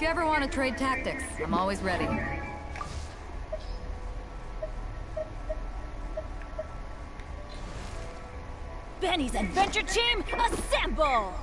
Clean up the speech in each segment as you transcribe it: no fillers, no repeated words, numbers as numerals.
ever want to trade tactics, I'm always ready. Benny's adventure team, assemble!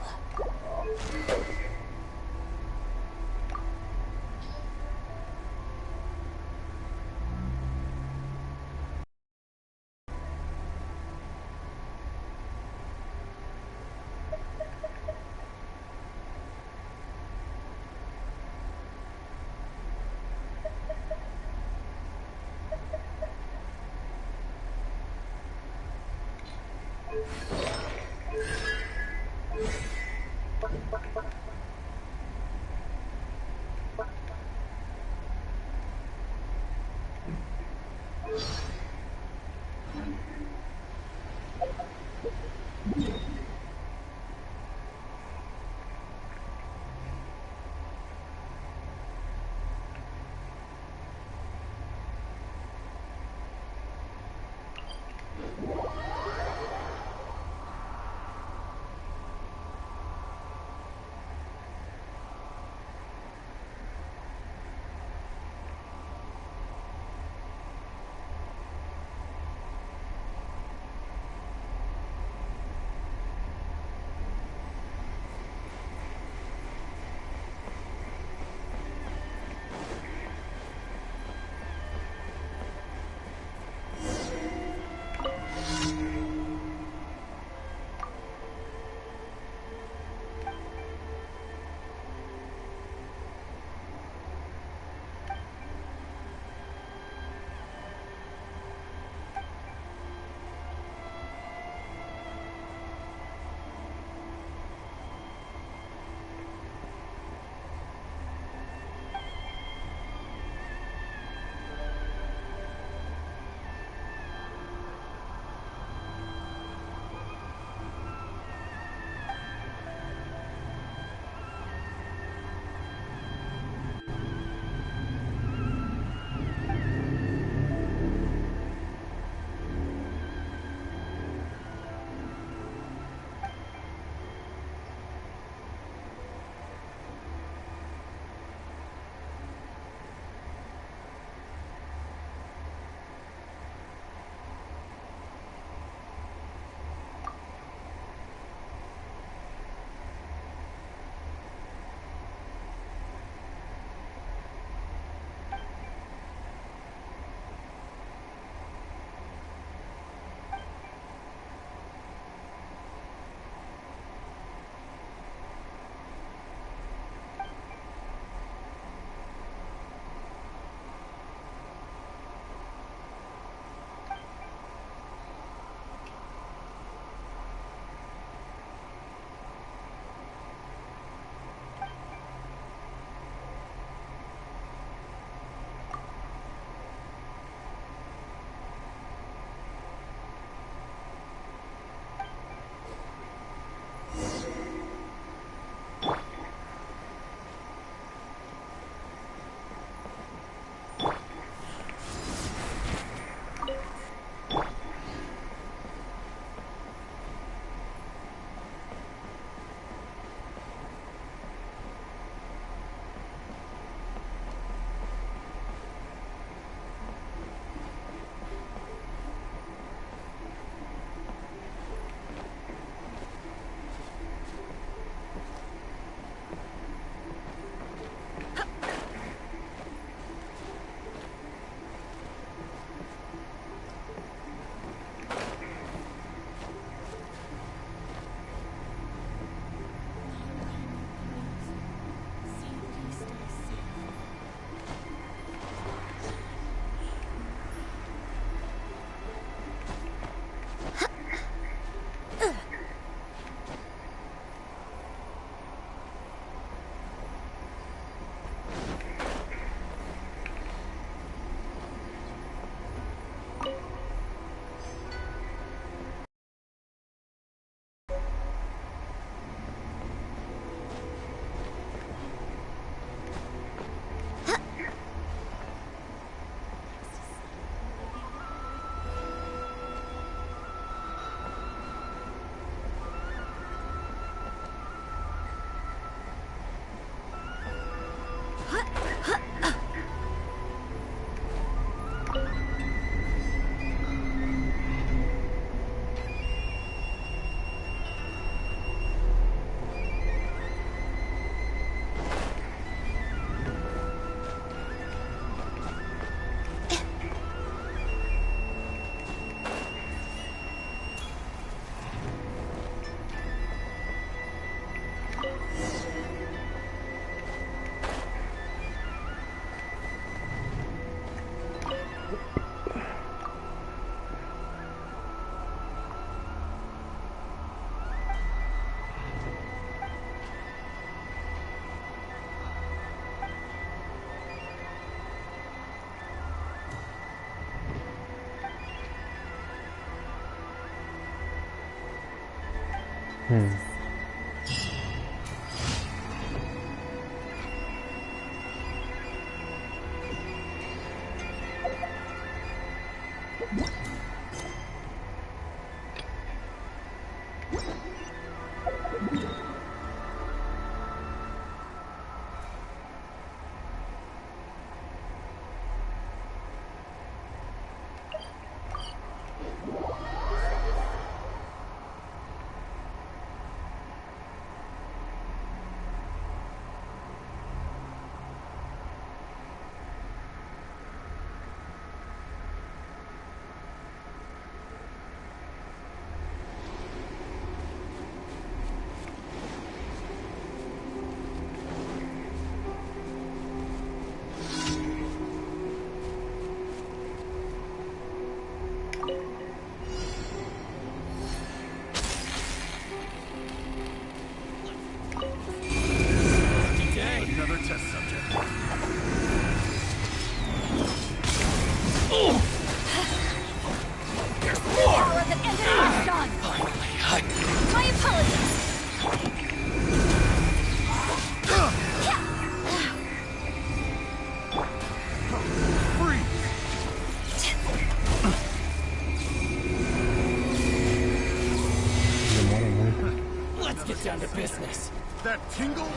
Down to business. That tingle?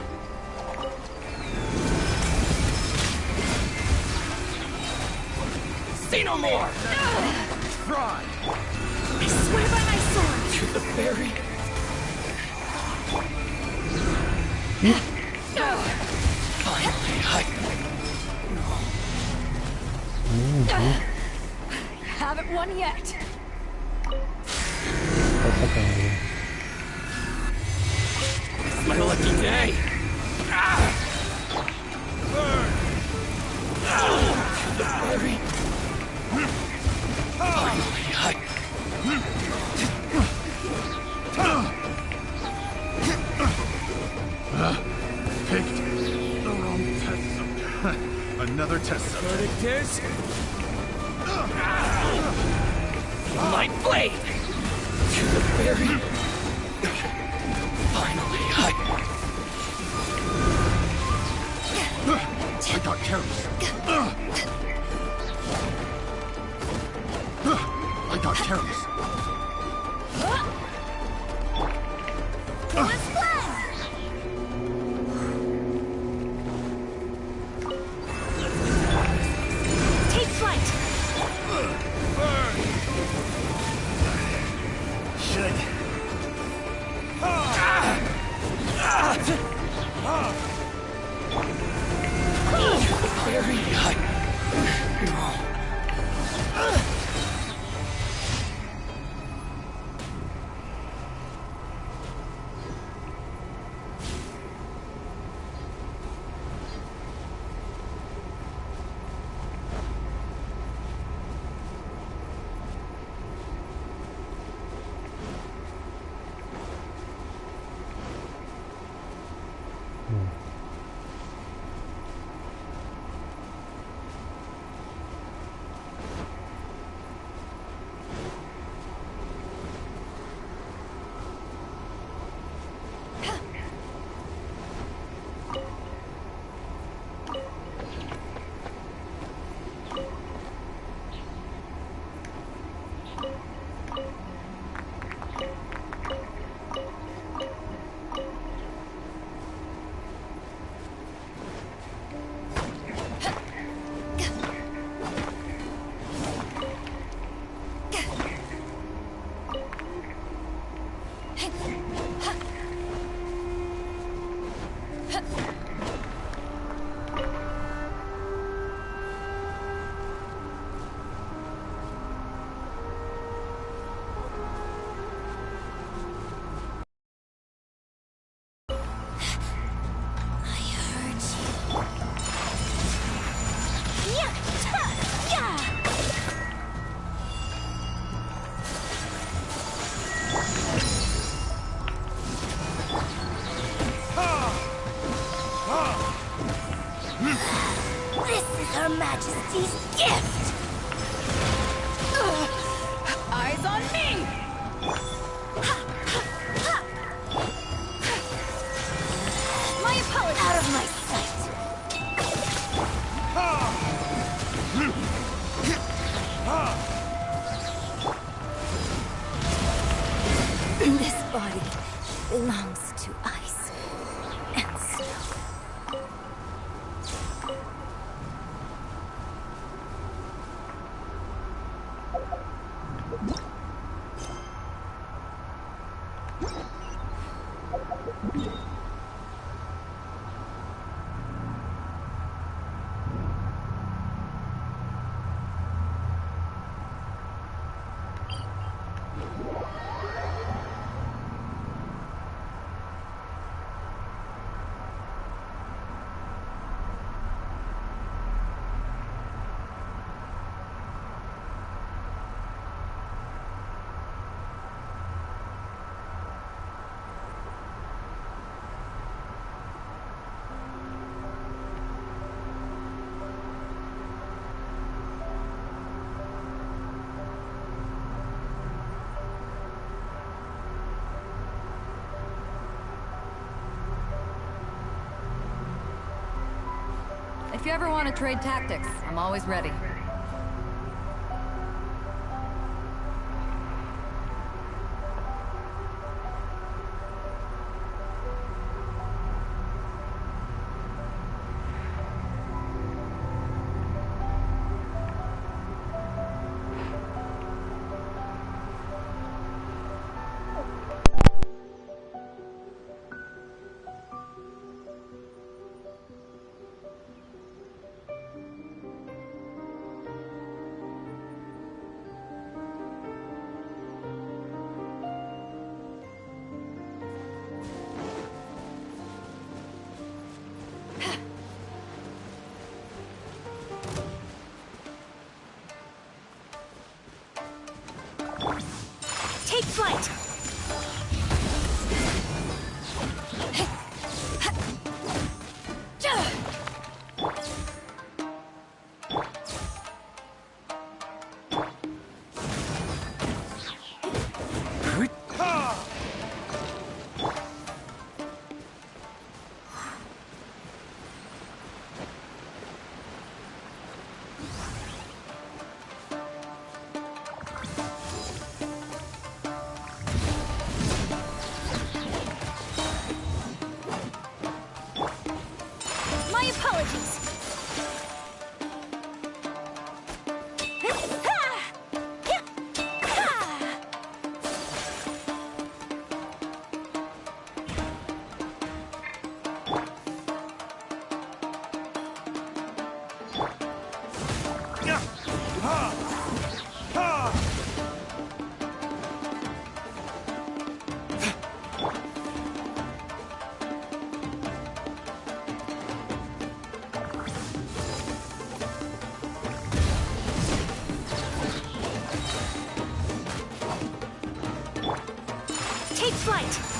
Say no more! Try! I swear by my sword! To the berry. Finally, Haven't won yet. My lucky day! To the berry! Finally, Picked the wrong test subject. Another test subject. Verdict is... My blade! To the berry! Finally, I got careless. I got careless. Take flight! Shit. very Her Majesty's gift! Eyes on me! body belongs to ice and snow. If you ever want to trade tactics, I'm always ready. Take flight! My apologies! Take flight!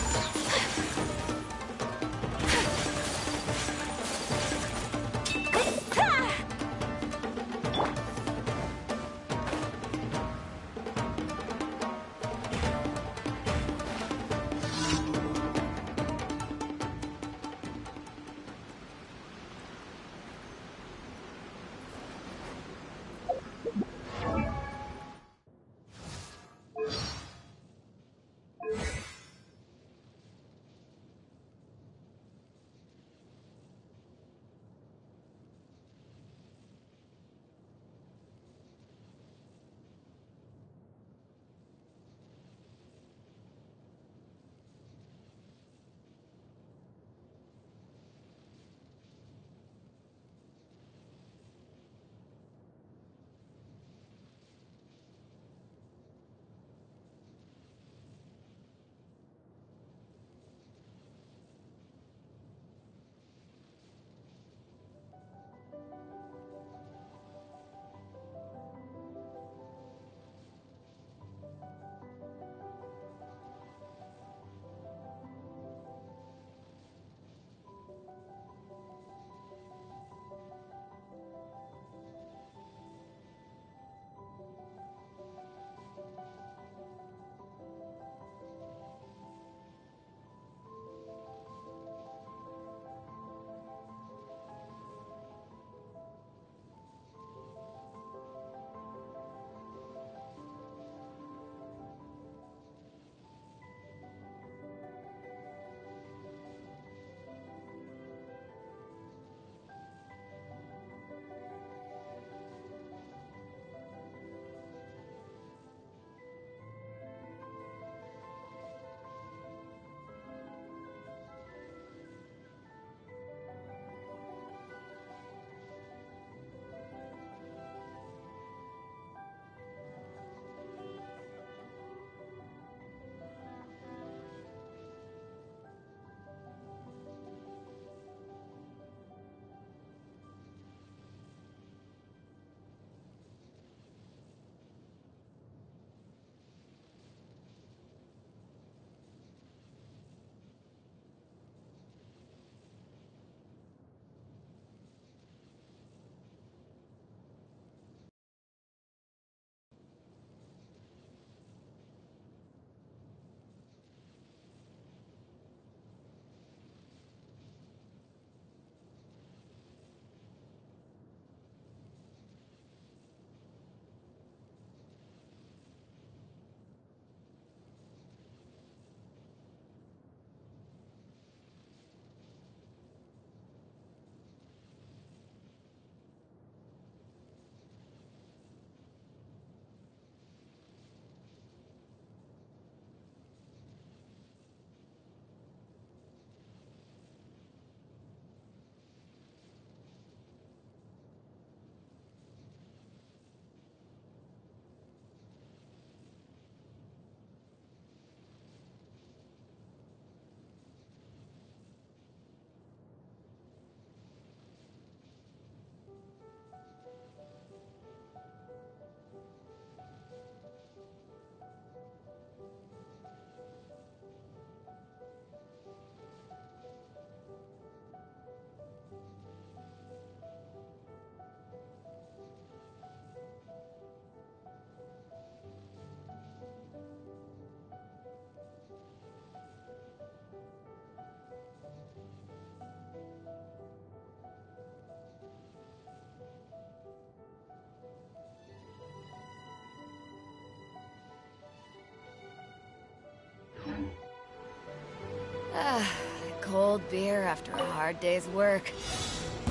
Cold beer after a hard day's work.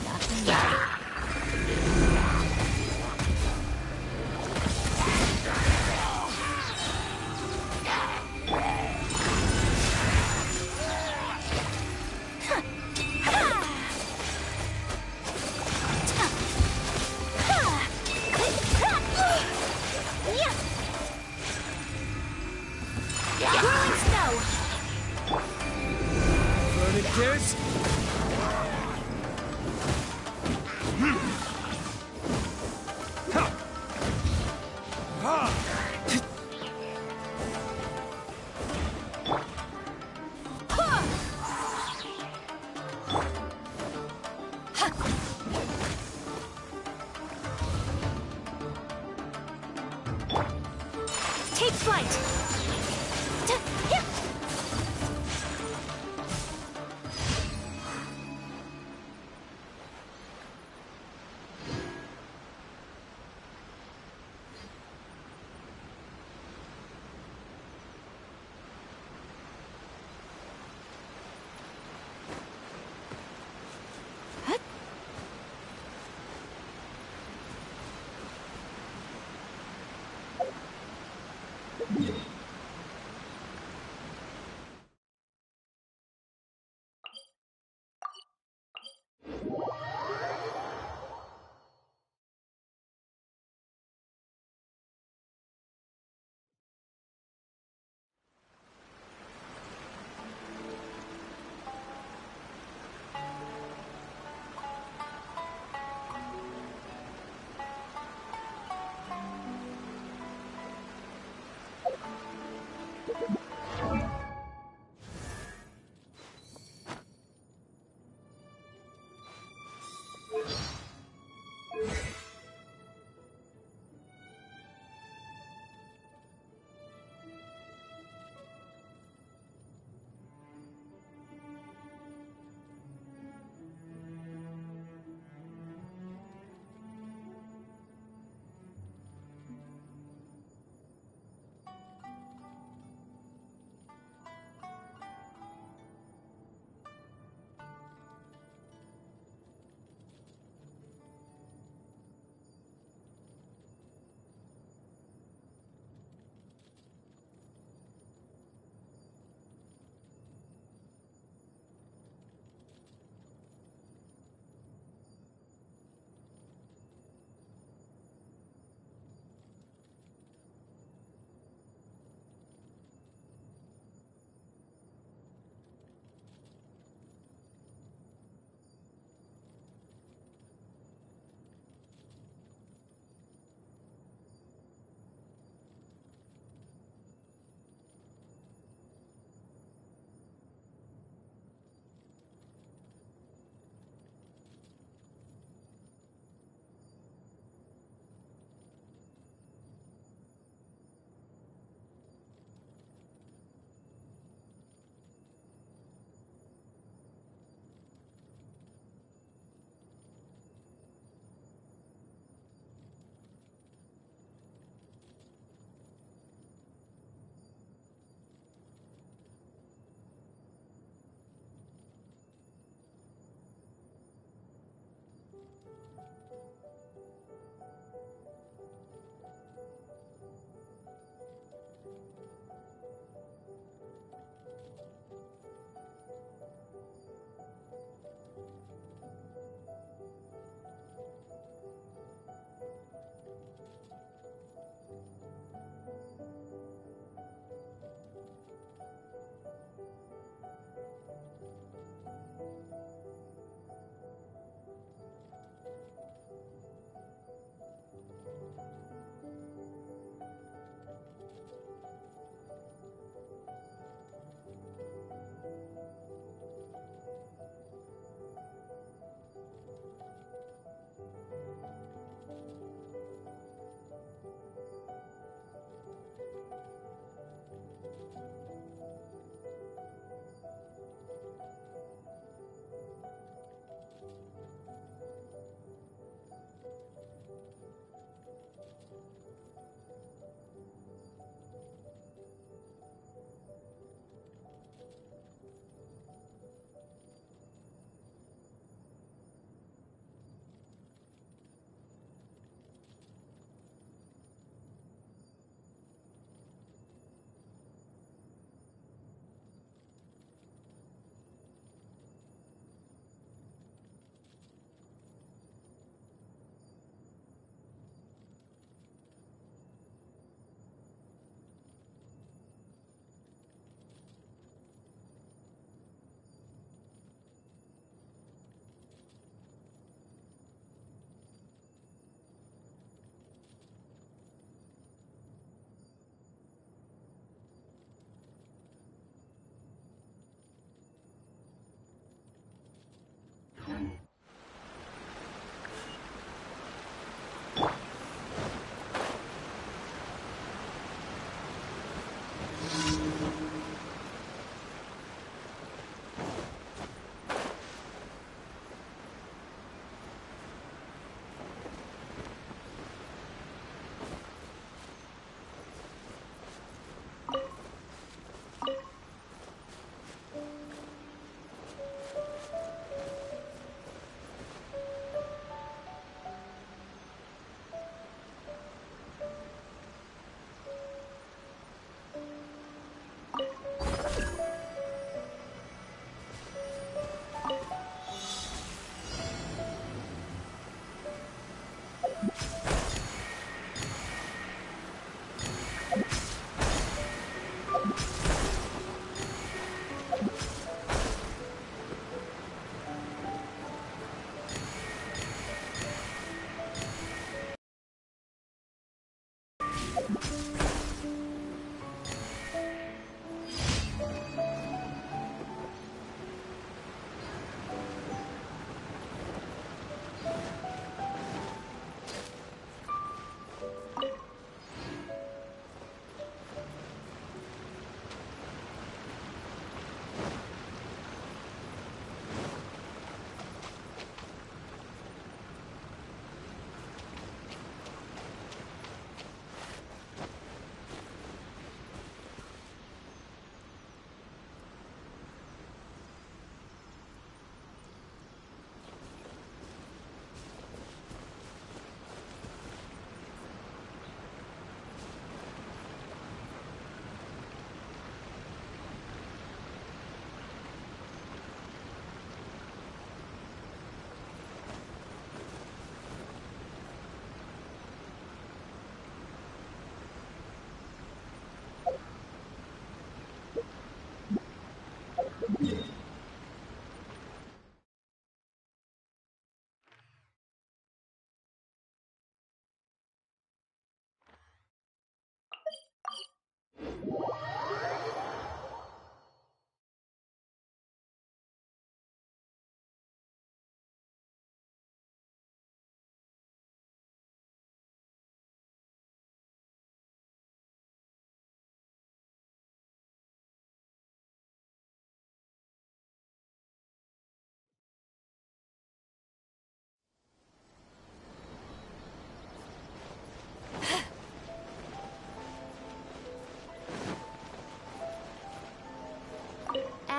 Nothing better. There's... Take flight!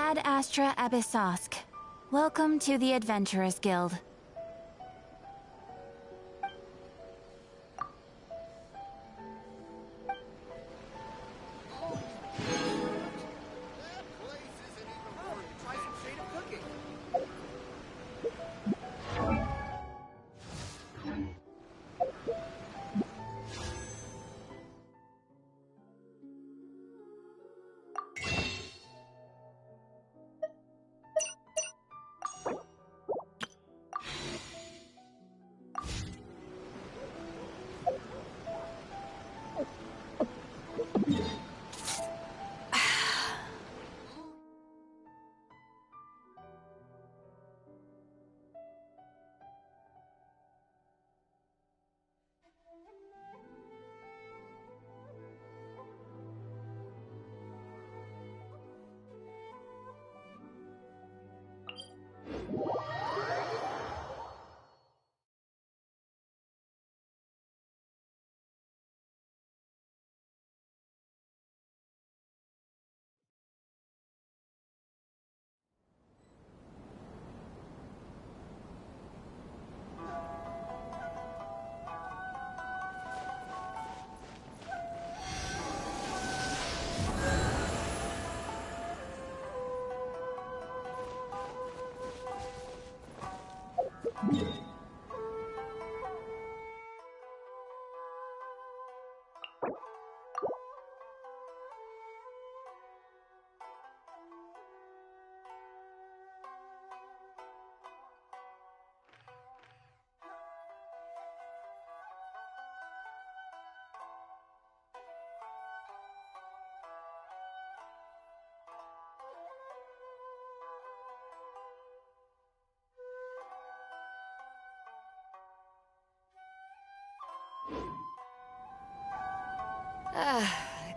Ad Astra Abyssosk. Welcome to the Adventurers Guild.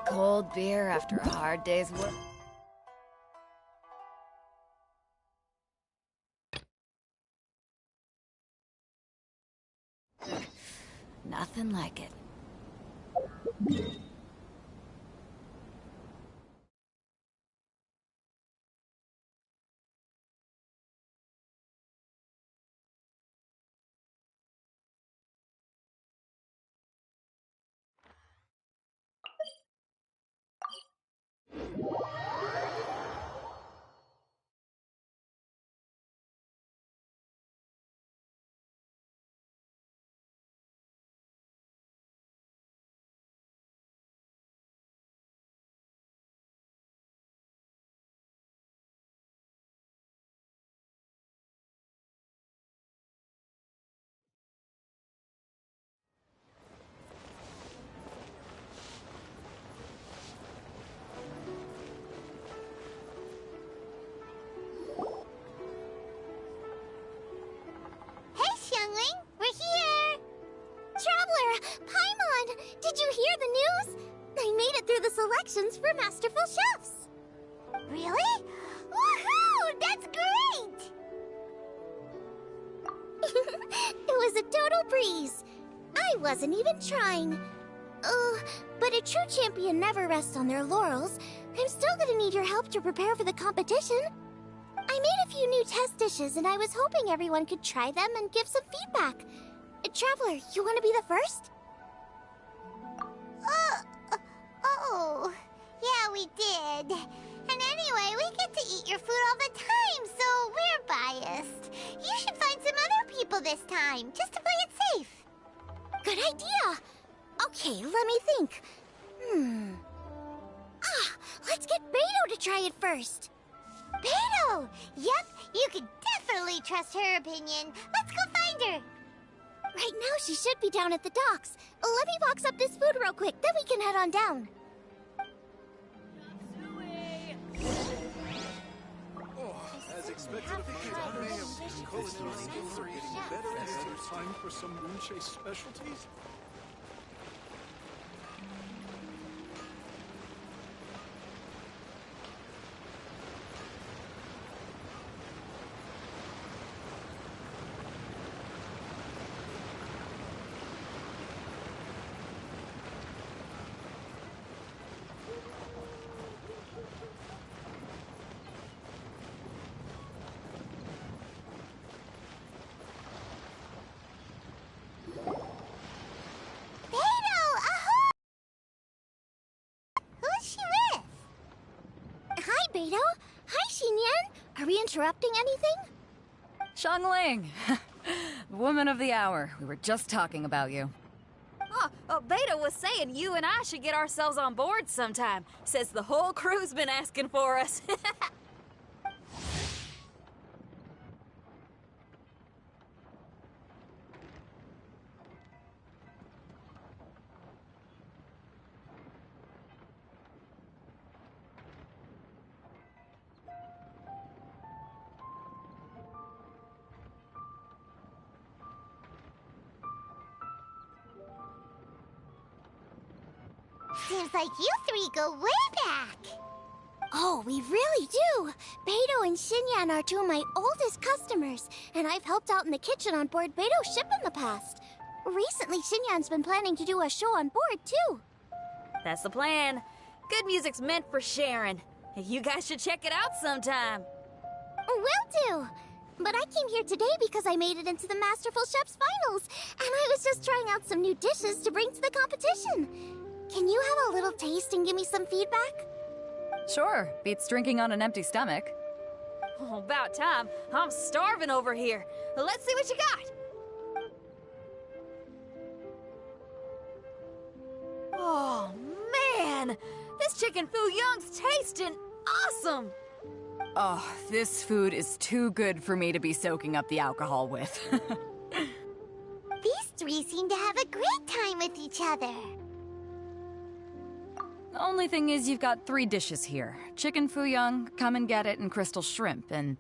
Cold beer after a hard day's work. Nothing like it. Did you hear the news? I made it through the selections for Masterful Chefs! Really? Woohoo! That's great! It was a total breeze. I wasn't even trying. But a true champion never rests on their laurels. I'm still gonna need your help to prepare for the competition. I made a few new test dishes, and I was hoping everyone could try them and give some feedback. Traveler, you want to be the first? Oh, yeah, we did. And anyway, we get to eat your food all the time, so we're biased. You should find some other people this time, just to play it safe. Good idea. Okay, let me think. Let's get Beto to try it first. Beto! Yep, you can definitely trust her opinion. Let's go find her. Right now, she should be down at the docks. Let me box up this food real quick, then we can head on down. As expected of my culinary skills are getting better. Is it time for some moon-chase specialties? Beidou. Hi, Xinyan. Are we interrupting anything? Xiangling! Woman of the hour. We were just talking about you. Beidou was saying you and I should get ourselves on board sometime. Says the whole crew's been asking for us. Seems like you three go way back. Oh, we really do. Beidou and Xinyan are two of my oldest customers, and I've helped out in the kitchen on board Beidou's ship in the past. Recently, Xinyan's been planning to do a show on board, too. That's the plan. Good music's meant for sharing. You guys should check it out sometime. Will do. But I came here today because I made it into the Masterful Chef's finals, and I was just trying out some new dishes to bring to the competition. Can you have a little taste and give me some feedback? Sure, beats drinking on an empty stomach. Oh, about time. I'm starving over here. Let's see what you got. Oh, man! This chicken foo young's tasting awesome! Oh, this food is too good for me to be soaking up the alcohol with. These three seem to have a great time with each other. The only thing is you've got 3 dishes here. Chicken foo young, come and get it, and crystal shrimp, and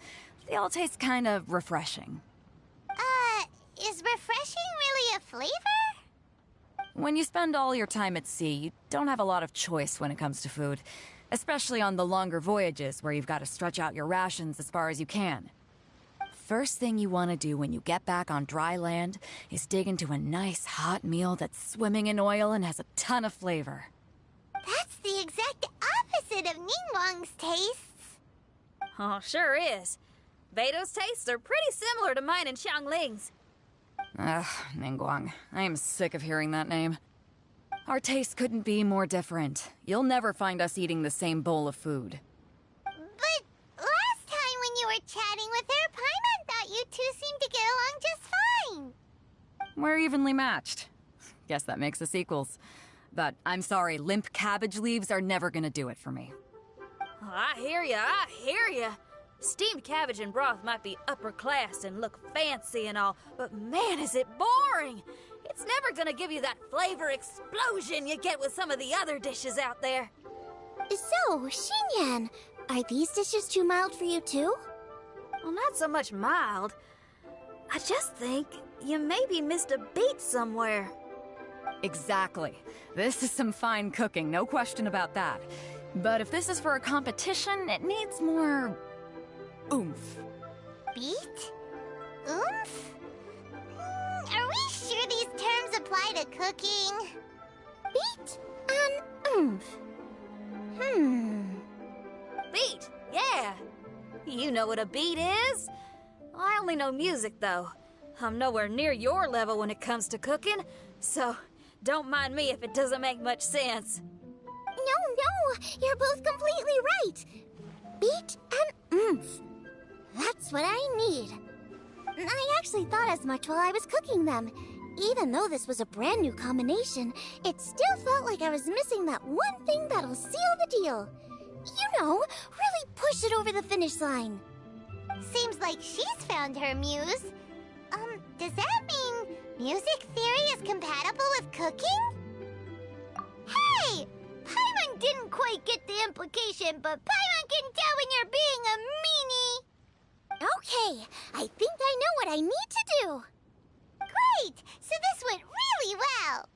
they all taste kind of refreshing. Is refreshing really a flavor? When you spend all your time at sea, you don't have a lot of choice when it comes to food. Especially on the longer voyages where you've got to stretch out your rations as far as you can. First thing you want to do when you get back on dry land is dig into a nice hot meal that's swimming in oil and has a ton of flavor. That's the exact opposite of Ningguang's tastes. Oh, sure is. Beidou's tastes are pretty similar to mine and Xiangling's. Ugh, Ningguang. I am sick of hearing that name. Our tastes couldn't be more different. You'll never find us eating the same bowl of food. But last time when you were chatting with her, Paimon thought you two seemed to get along just fine. We're evenly matched. Guess that makes us equals. But I'm sorry, limp cabbage leaves are never gonna do it for me. Oh, I hear ya. Steamed cabbage and broth might be upper class and look fancy and all, but man, is it boring! It's never gonna give you that flavor explosion you get with some of the other dishes out there. So, Xinyan, are these dishes too mild for you too? Well, not so much mild. I just think you maybe missed a beat somewhere. Exactly. This is some fine cooking, no question about that. But if this is for a competition, it needs more oomph. Beat? Oomph? Are we sure these terms apply to cooking? Beat and oomph. Beat, yeah. You know what a beat is? I only know music, though. I'm nowhere near your level when it comes to cooking, so don't mind me if it doesn't make much sense. No, you're both completely right. Beat and oomph. That's what I need. I actually thought as much while I was cooking them. Even though this was a brand new combination, it still felt like I was missing that one thing that'll seal the deal. You know, really push it over the finish line. Seems like she's found her muse. Does that mean music theory is compatible with cooking? Hey! Paimon didn't quite get the implication, but Paimon can tell when you're being a meanie. Okay, I think I know what I need to do. Great! So this went really well.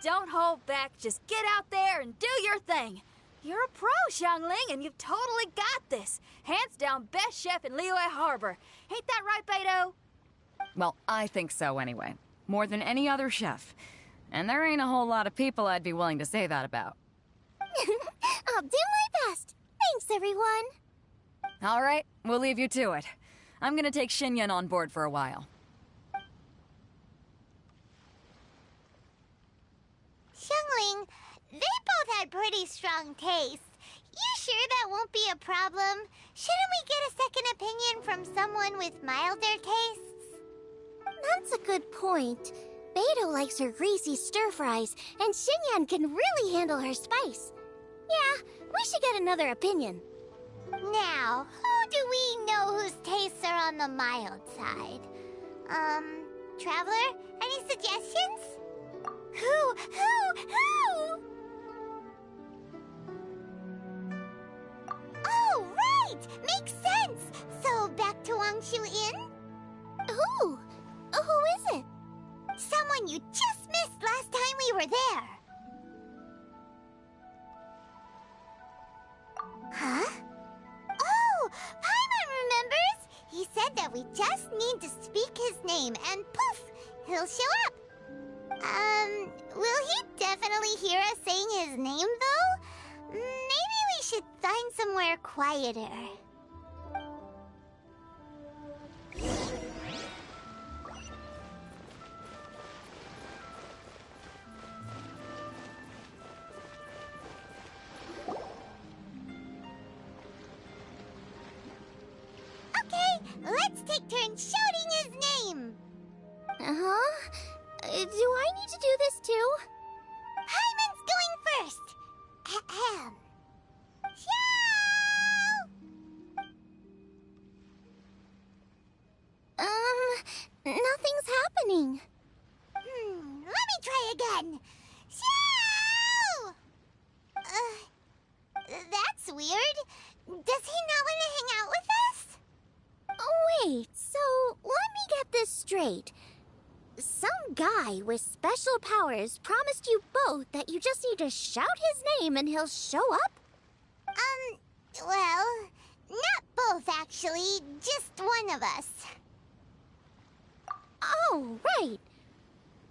Don't hold back, just get out there and do your thing. You're a pro, Xiangling, and you've totally got this. Hands down best chef in Liyue Harbor. Ain't that right, Beidou? Well, I think so anyway. More than any other chef. And there ain't a whole lot of people I'd be willing to say that about. I'll do my best. Thanks, everyone. All right, we'll leave you to it. I'm gonna take Xinyan on board for a while. Xiangling, they both had pretty strong tastes. You sure that won't be a problem? Shouldn't we get a second opinion from someone with milder tastes? That's a good point. Beto likes her greasy stir-fries, and Xinyan can really handle her spice. Yeah, we should get another opinion. Now, who do we know whose tastes are on the mild side? Traveler? Any suggestions? Who? Oh, right! Makes sense! So, back to Wangshu Inn? Who? Who is it? Someone you just missed last time we were there. Huh? Oh, Paimon remembers! He said that we just need to speak his name and poof, he'll show up. Will he definitely hear us saying his name though? Maybe we should find somewhere quieter. Let's take turns shouting his name! Uh-huh. Do I need to do this too? Hyman's going first! Ahem. Shout! Nothing's happening. Let me try again. Shout! That's weird. Does he not want to hang out with us? Wait, so let me get this straight. Some guy with special powers promised you both that you just need to shout his name and he'll show up? Well, not both actually, just one of us. Oh, right.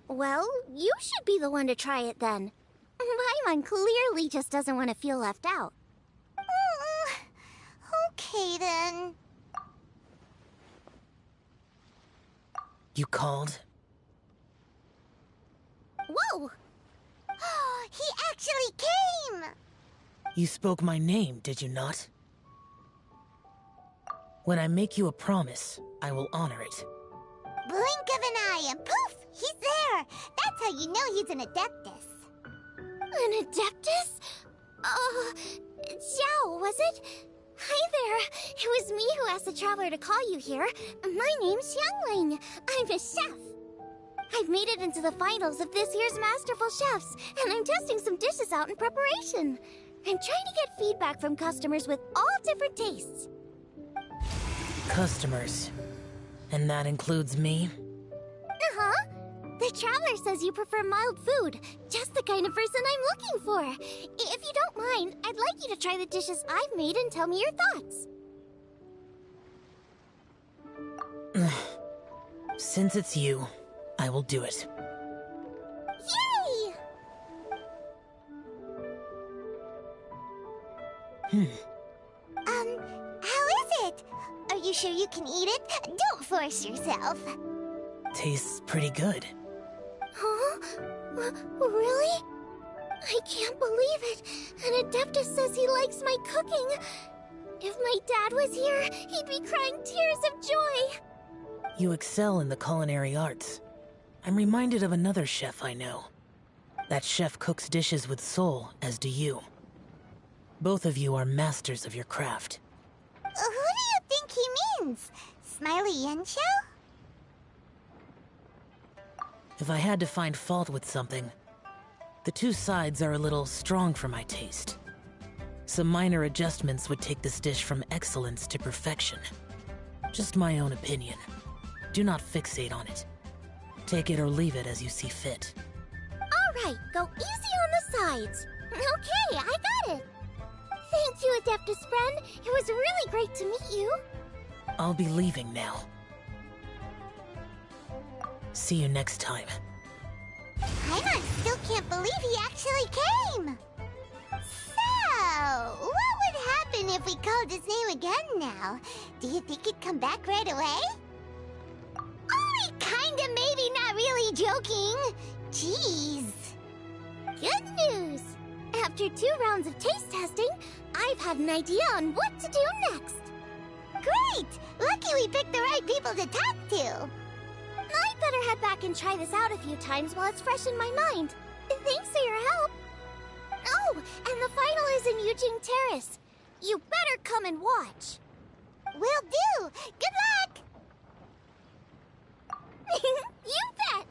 Well, you should be the one to try it then. Paimon clearly just doesn't want to feel left out. Okay then. You called? Whoa! He actually came! You spoke my name, did you not? When I make you a promise, I will honor it. Blink of an eye and poof! He's there! That's how you know he's an Adeptus. An Adeptus? Xiao, was it? Hi there! It was me who asked the Traveler to call you here. My name's Xiangling. I'm a chef. I've made it into the finals of this year's Masterful Chefs, and I'm testing some dishes out in preparation. I'm trying to get feedback from customers with all different tastes. Customers. And that includes me? Uh-huh. The Traveler says you prefer mild food, just the kind of person I'm looking for. If you don't mind, I'd like you to try the dishes I've made and tell me your thoughts. Since it's you, I will do it. Yay! How is it? Are you sure you can eat it? Don't force yourself. Tastes pretty good. Huh? Really? I can't believe it. An Adeptus says he likes my cooking. If my dad was here, he'd be crying tears of joy. You excel in the culinary arts. I'm reminded of another chef I know. That chef cooks dishes with soul, as do you. Both of you are masters of your craft. Who do you think he means? Smiley Yensho? If I had to find fault with something, the two sides are a little strong for my taste. Some minor adjustments would take this dish from excellence to perfection. Just my own opinion. Do not fixate on it. Take it or leave it as you see fit. Alright, go easy on the sides. Okay, I got it. Thank you, Adeptus friend. It was really great to meet you. I'll be leaving now. See you next time. Paimon still can't believe he actually came. So, what would happen if we called his name again now? Do you think he'd come back right away? Only kinda, maybe, not really joking. Jeez. Good news. After 2 rounds of taste testing, I've had an idea on what to do next. Great! Lucky we picked the right people to talk to. I'd better head back and try this out a few times while it's fresh in my mind. Thanks for your help. Oh, and the final is in Eugene Terrace. You better come and watch. Will do. Good luck! You bet!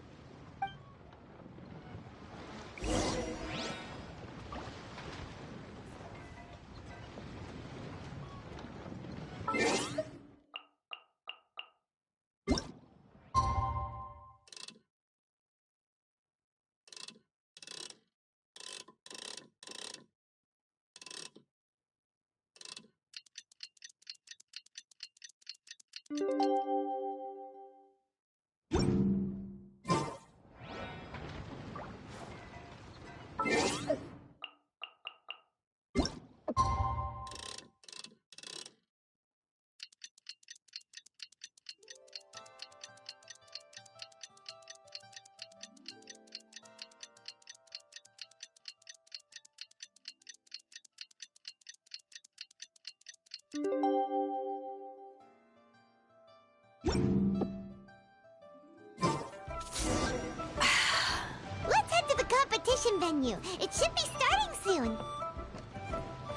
Let's head to the competition venue. It should be starting soon.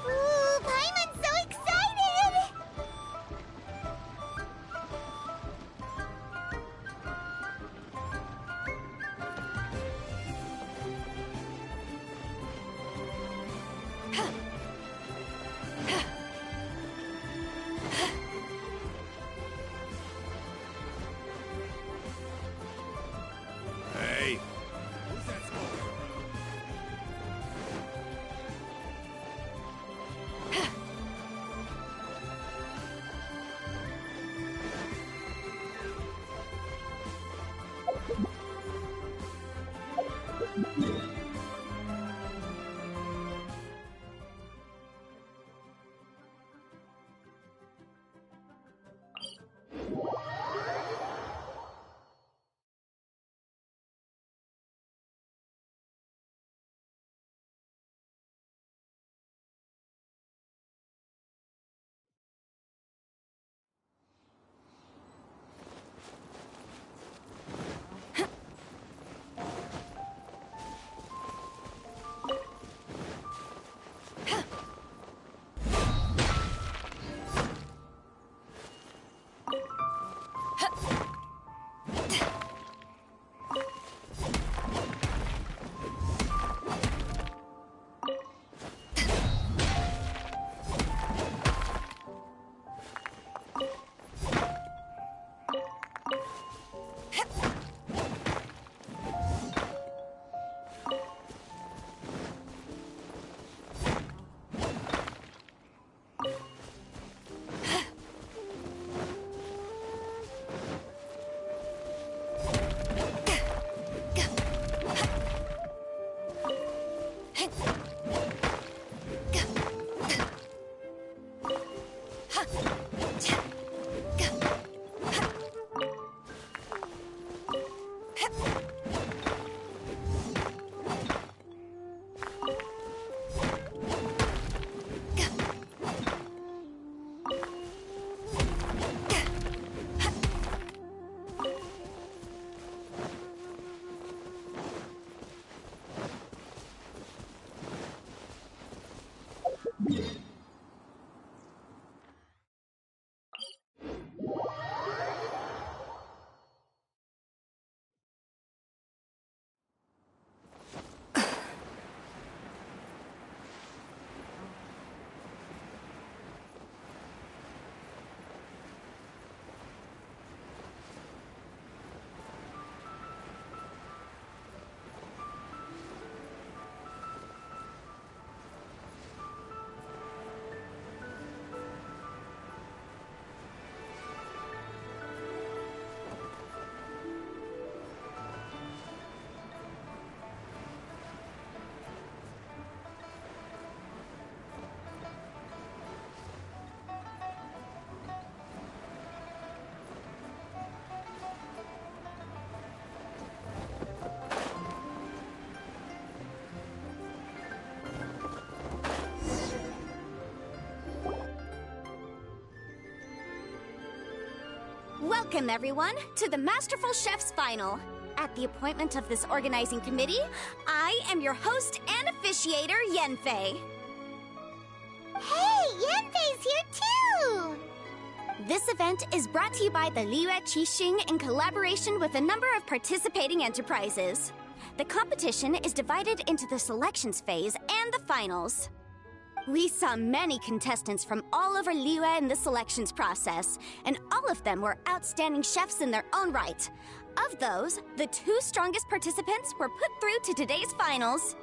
Ooh, Paimon's so excited! Hey! Welcome, everyone, to the Masterful Chef's Final. At the appointment of this organizing committee, I am your host and officiator, Yanfei. Hey, Yanfei's here too! This event is brought to you by the Liyue Qixing in collaboration with a number of participating enterprises. The competition is divided into the selections phase and the finals. We saw many contestants from all over Liyue in the selections process, and all of them were outstanding chefs in their own right. Of those, the 2 strongest participants were put through to today's finals.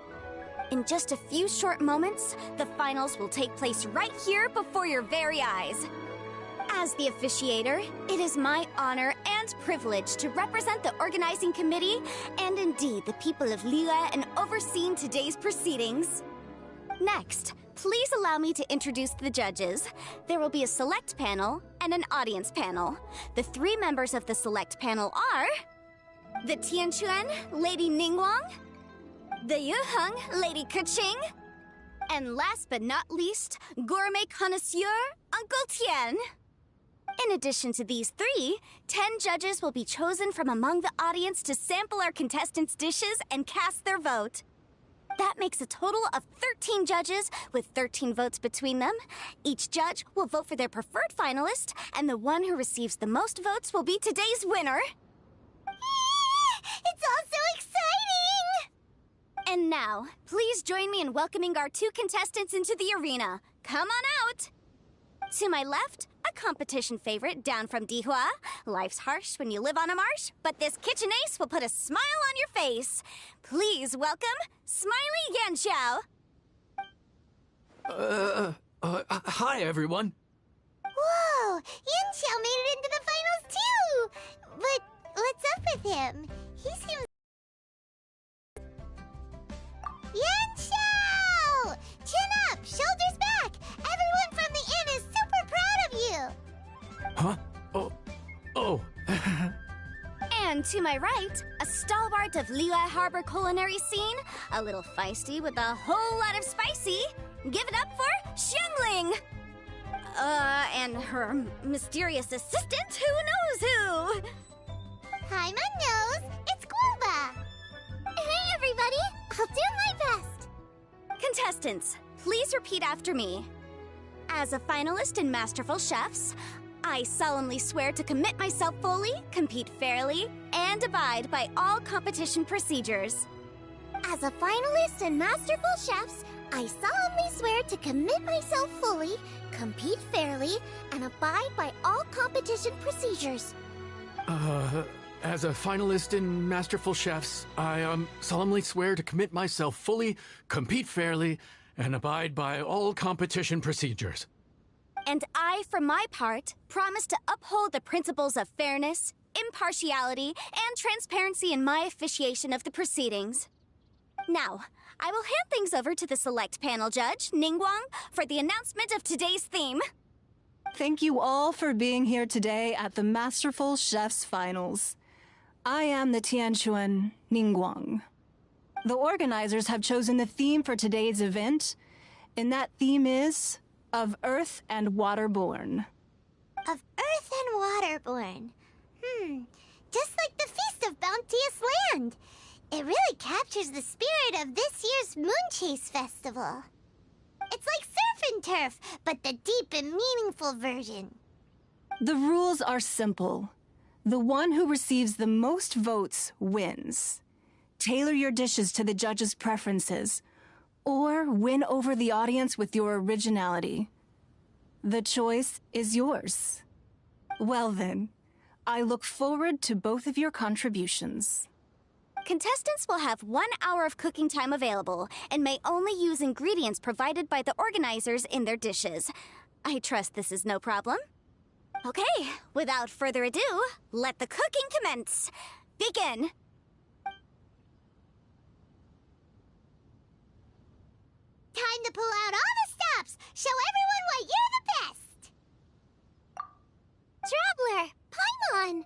In just a few short moments, the finals will take place right here before your very eyes. As the officiator, it is my honor and privilege to represent the organizing committee and indeed the people of Liyue in overseeing today's proceedings. Next, please allow me to introduce the judges. There will be a select panel and an audience panel. The 3 members of the select panel are the Tianquan, Lady Ningguang, the Yuheng, Lady Keqing, and last but not least, gourmet connoisseur, Uncle Tian. In addition to these 3, 10 judges will be chosen from among the audience to sample our contestants' dishes and cast their vote. That makes a total of 13 judges, with 13 votes between them. Each judge will vote for their preferred finalist, and the one who receives the most votes will be today's winner. It's all so exciting! And now, please join me in welcoming our 2 contestants into the arena. Come on out! To my left, a competition favorite down from Dihua. Life's harsh when you live on a marsh, but this kitchen ace will put a smile on your face. Please welcome Smiley Yanxiao. Hi, everyone. Whoa! Yanxiao made it into the finals too! But what's up with him? He seems... Yanxiao! Chin up! Shoulders back! Everyone from the inn is super proud of you! Huh? Oh. And to my right, a stalwart of Liyue Harbor culinary scene, a little feisty with a whole lot of spicy. Give it up for Xiangling! And her mysterious assistant, who knows who? Hi, my nose! It's Guoba! Hey, everybody! I'll do my best! Contestants, please repeat after me. As a finalist in Masterful Chefs, I solemnly swear to commit myself fully, compete fairly, and abide by all competition procedures. As a finalist in Masterful Chefs, I solemnly swear to commit myself fully, compete fairly, and abide by all competition procedures. As a finalist in Masterful Chefs, I solemnly swear to commit myself fully, compete fairly, and abide by all competition procedures. And I, for my part, promise to uphold the principles of fairness, impartiality, and transparency in my officiation of the proceedings. Now, I will hand things over to the select panel judge, Ningguang, for the announcement of today's theme. Thank you all for being here today at the Masterful Chef's Finals. I am the Tianquan Ningguang. The organizers have chosen the theme for today's event, and that theme is of Earth and Waterborn. Of Earth and Waterborn. Just like the Feast of Bounteous Land. It really captures the spirit of this year's Moonchase Festival. It's like surf and turf, but the deep and meaningful version. The rules are simple. The one who receives the most votes wins. Tailor your dishes to the judges' preferences, or win over the audience with your originality. The choice is yours. Well then, I look forward to both of your contributions. Contestants will have 1 hour of cooking time available and may only use ingredients provided by the organizers in their dishes. I trust this is no problem. Okay, without further ado, let the cooking commence. Begin. Time to pull out all the stops! Show everyone why you're the best! Traveler, Paimon!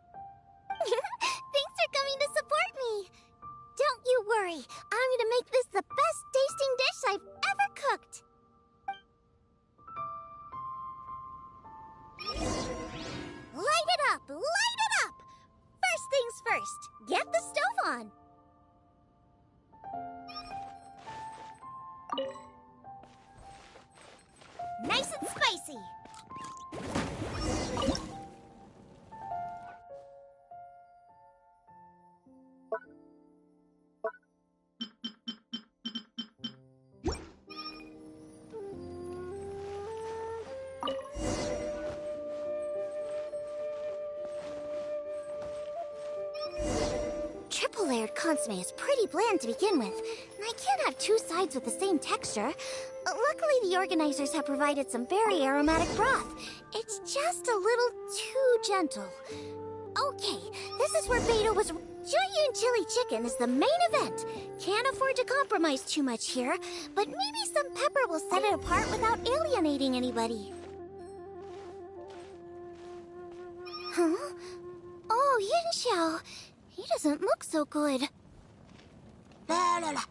Thanks for coming to support me! Don't you worry, I'm gonna make this the best tasting dish I've ever cooked! Light it up! Light first, get the stove on. Nice and spicy. Triple-layered consomme is pretty bland to begin with, and I can't have two sides with the same texture. Luckily, the organizers have provided some very aromatic broth. It's just a little too gentle. Okay, this is where Beto was... Junyun chili chicken is the main event. Can't afford to compromise too much here, but maybe some pepper will set it apart without alienating anybody. Huh? Oh, Yin Xiao. He doesn't look so good. La la la.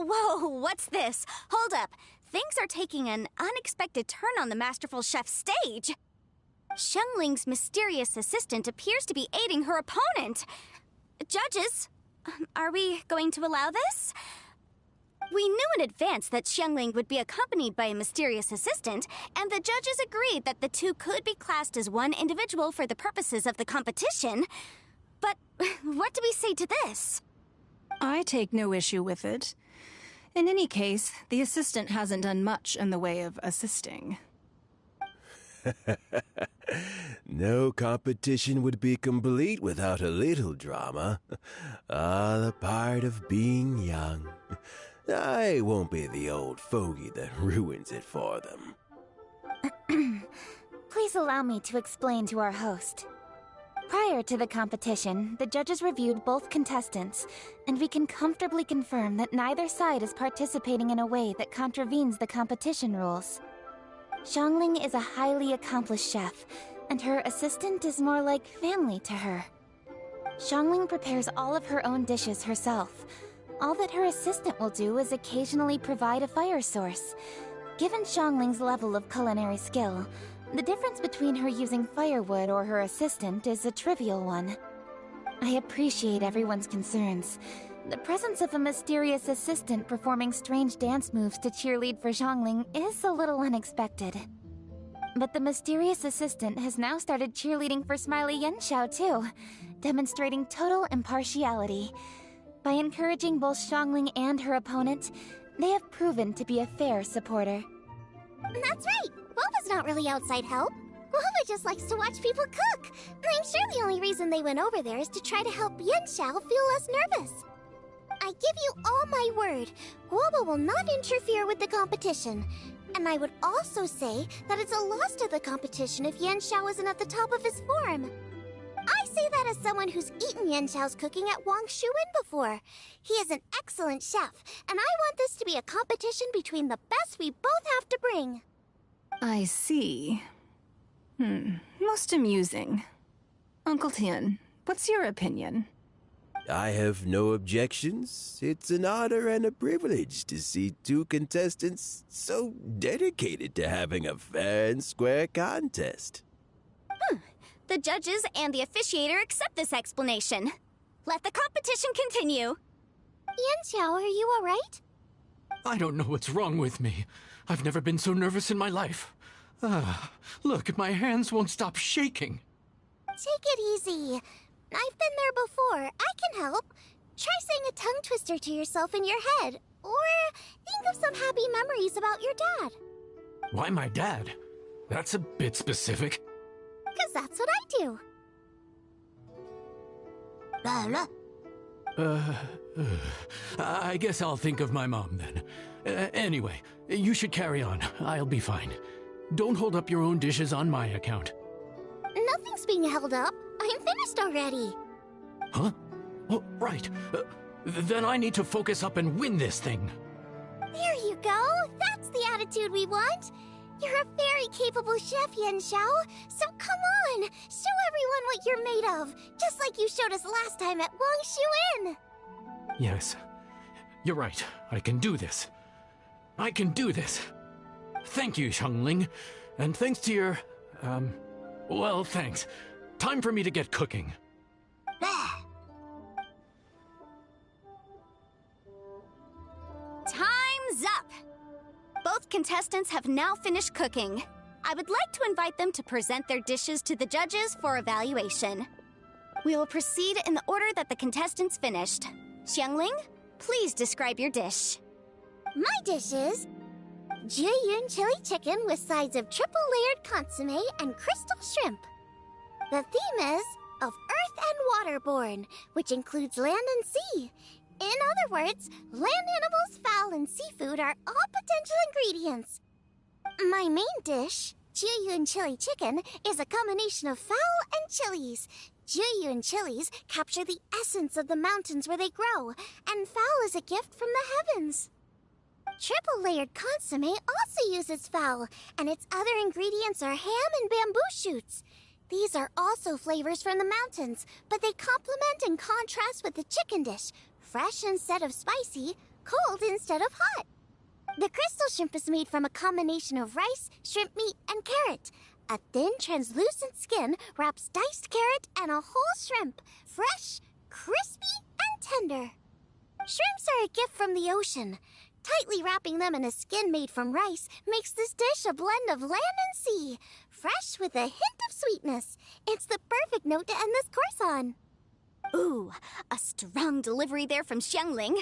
Whoa, what's this? Hold up. Things are taking an unexpected turn on the Masterful Chef's stage. Xiangling's mysterious assistant appears to be aiding her opponent. Judges, are we going to allow this? We knew in advance that Xiangling would be accompanied by a mysterious assistant, and the judges agreed that the two could be classed as one individual for the purposes of the competition. But what do we say to this? I take no issue with it. In any case, the assistant hasn't done much in the way of assisting. No competition would be complete without a little drama. All a part of being young. I won't be the old fogey that ruins it for them. Please allow me to explain to our host. Prior to the competition, the judges reviewed both contestants, and we can comfortably confirm that neither side is participating in a way that contravenes the competition rules. Xiangling is a highly accomplished chef, and her assistant is more like family to her. Xiangling prepares all of her own dishes herself. All that her assistant will do is occasionally provide a fire source. Given Xiangling's level of culinary skill, the difference between her using firewood or her assistant is a trivial one. I appreciate everyone's concerns. The presence of a mysterious assistant performing strange dance moves to cheerlead for Xiangling is a little unexpected. But the mysterious assistant has now started cheerleading for Smiley Yenxiao too, demonstrating total impartiality. By encouraging both Xiangling and her opponent, they have proven to be a fair supporter. That's right! Boba's not really outside help. Boba just likes to watch people cook. I'm sure the only reason they went over there is to try to help Yenxiao feel less nervous. I give you all my word, Boba will not interfere with the competition. And I would also say that it's a loss to the competition if Yenxiao isn't at the top of his form. I say that as someone who's eaten Yenxiao's cooking at Wang Shuwen before. He is an excellent chef, and I want this to be a competition between the best we both have to bring. I see. Most amusing. Uncle Tian, what's your opinion? I have no objections. It's an honor and a privilege to see two contestants so dedicated to having a fair and square contest. The judges and the officiator accept this explanation. Let the competition continue. Yenxiao, are you alright? I don't know what's wrong with me. I've never been so nervous in my life. Look, my hands won't stop shaking. Take it easy. I've been there before. I can help. Try saying a tongue twister to yourself in your head. Or think of some happy memories about your dad. Why my dad? That's a bit specific. 'Cause that's what I do. I guess I'll think of my mom then. Anyway, you should carry on. I'll be fine. Don't hold up your own dishes on my account. Nothing's being held up. I'm finished already. Huh? Oh, right. Then I need to focus up and win this thing. There you go. That's the attitude we want. You're a very capable chef, Yenxiao. So come on, show everyone what you're made of. Just like you showed us last time at Wang Shuwen. Yes, you're right. I can do this. I can do this. Thank you, Xiangling. And thanks to your, well, thanks. Time for me to get cooking. Time's up! Both contestants have now finished cooking. I would like to invite them to present their dishes to the judges for evaluation. We will proceed in the order that the contestants finished. Xiangling, please describe your dish. My dish is Jiyun chili chicken with sides of triple-layered consomme and crystal shrimp. The theme is of earth and waterborne, which includes land and sea. In other words, land animals, fowl, and seafood are all potential ingredients. My main dish, Jiyun chili chicken, is a combination of fowl and chilies. Jiyun chilies capture the essence of the mountains where they grow, and fowl is a gift from the heavens. Triple-layered consomme also uses fowl, and its other ingredients are ham and bamboo shoots. These are also flavors from the mountains, but they complement and contrast with the chicken dish, fresh instead of spicy, cold instead of hot. The crystal shrimp is made from a combination of rice, shrimp meat, and carrot. A thin, translucent skin wraps diced carrot and a whole shrimp, fresh, crispy, and tender. Shrimps are a gift from the ocean. Tightly wrapping them in a skin made from rice makes this dish a blend of land and sea, fresh with a hint of sweetness. It's the perfect note to end this course on. Ooh, a strong delivery there from Xiangling.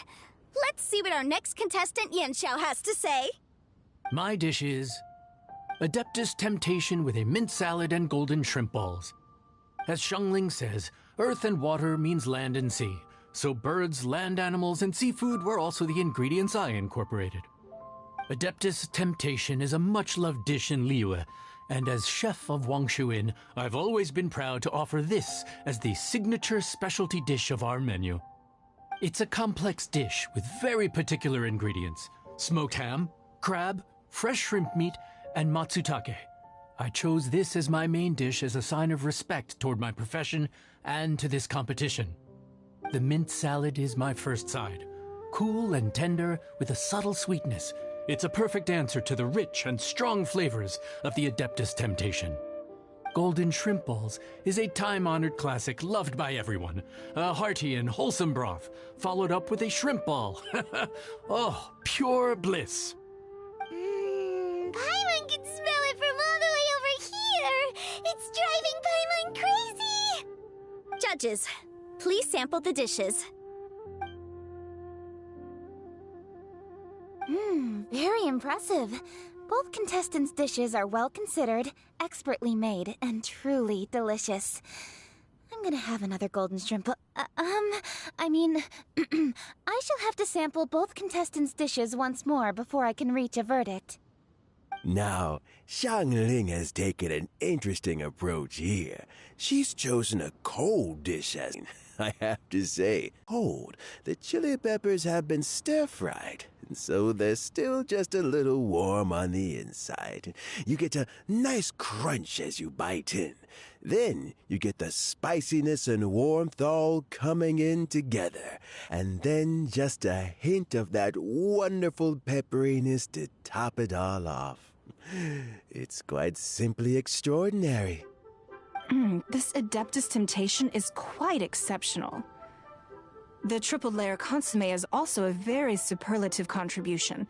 Let's see what our next contestant Yanxiao has to say. My dish is Adeptus Temptation with a mint salad and golden shrimp balls. As Xiangling says, earth and water means land and sea. So birds, land animals, and seafood were also the ingredients I incorporated. Adeptus Temptation is a much-loved dish in Liyue, and as chef of Wangshu Inn, I've always been proud to offer this as the signature specialty dish of our menu. It's a complex dish with very particular ingredients: smoked ham, crab, fresh shrimp meat, and matsutake. I chose this as my main dish as a sign of respect toward my profession and to this competition. The mint salad is my first side. Cool and tender with a subtle sweetness, it's a perfect answer to the rich and strong flavors of the Adeptus Temptation. Golden shrimp balls is a time-honored classic loved by everyone. A hearty and wholesome broth, followed up with a shrimp ball. Oh, pure bliss. Paimon can smell it from all the way over here. It's driving Paimon crazy. Judges, please sample the dishes. Very impressive. Both contestants' dishes are well considered, expertly made, and truly delicious. I'm gonna have another golden shrimp. I shall have to sample both contestants' dishes once more before I can reach a verdict. Now, Xiangling has taken an interesting approach here. She's chosen a cold dish as I have to say, cold. The chili peppers have been stir-fried, and so they're still just a little warm on the inside. You get a nice crunch as you bite in. Then you get the spiciness and warmth all coming in together. And then just a hint of that wonderful pepperiness to top it all off. It's quite simply extraordinary. This Adeptus Temptation is quite exceptional. The triple-layer consomme is also a very superlative contribution.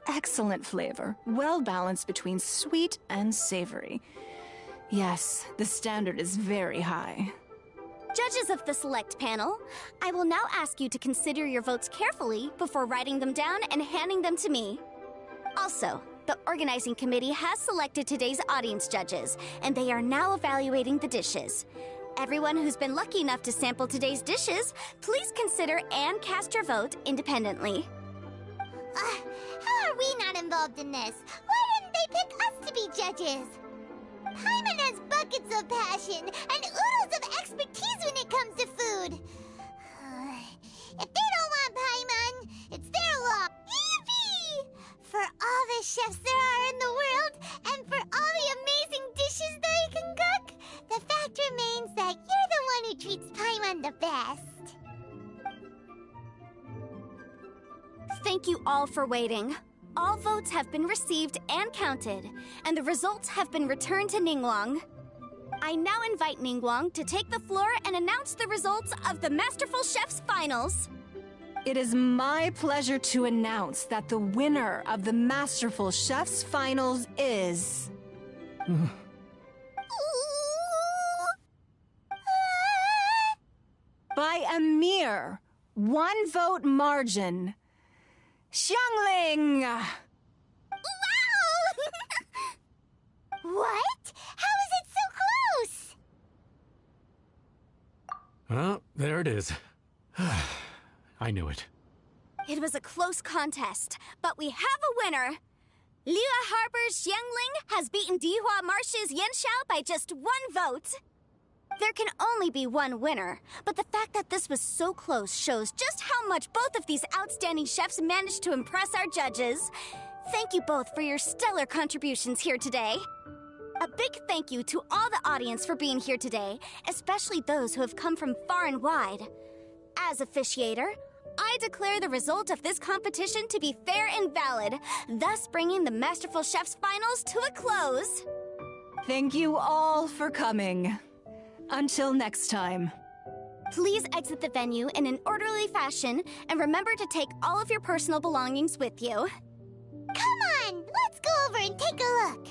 Excellent flavor, well balanced between sweet and savory. Yes, the standard is very high. Judges of the select panel, I will now ask you to consider your votes carefully before writing them down and handing them to me. Also, the organizing committee has selected today's audience judges, and they are now evaluating the dishes. Everyone who's been lucky enough to sample today's dishes, please consider and cast your vote independently. How are we not involved in this? Why didn't they pick us to be judges? Paimon has buckets of passion and oodles of expertise when it comes to food. If they don't want Paimon, it's their law. Yippee! For all the chefs there are in the world, and for all the amazing dishes they can cook, the fact remains that you're the one who treats Paimon the best. Thank you all for waiting. all votes have been received and counted, and the results have been returned to Ningguang. I now invite Ningguang to take the floor and announce the results of the Masterful Chef's Finals. It is my pleasure to announce that the winner of the Masterful Chef's Finals is... by a mere 1 vote margin, Xiangling! Wow! What? How is it so close? Well, there it is. I knew it. It was a close contest, but we have a winner. Liyue Harbor's Xiangling has beaten Dihua Marsh's Yanxiao by just 1 vote. There can only be one winner, but the fact that this was so close shows just how much both of these outstanding chefs managed to impress our judges. Thank you both for your stellar contributions here today. A big thank you to all the audience for being here today, especially those who have come from far and wide. As officiator, I declare the result of this competition to be fair and valid, thus bringing the Masterful Chef's Finals to a close. Thank you all for coming. Until next time. Please exit the venue in an orderly fashion, and remember to take all of your personal belongings with you. Come on, let's go over and take a look.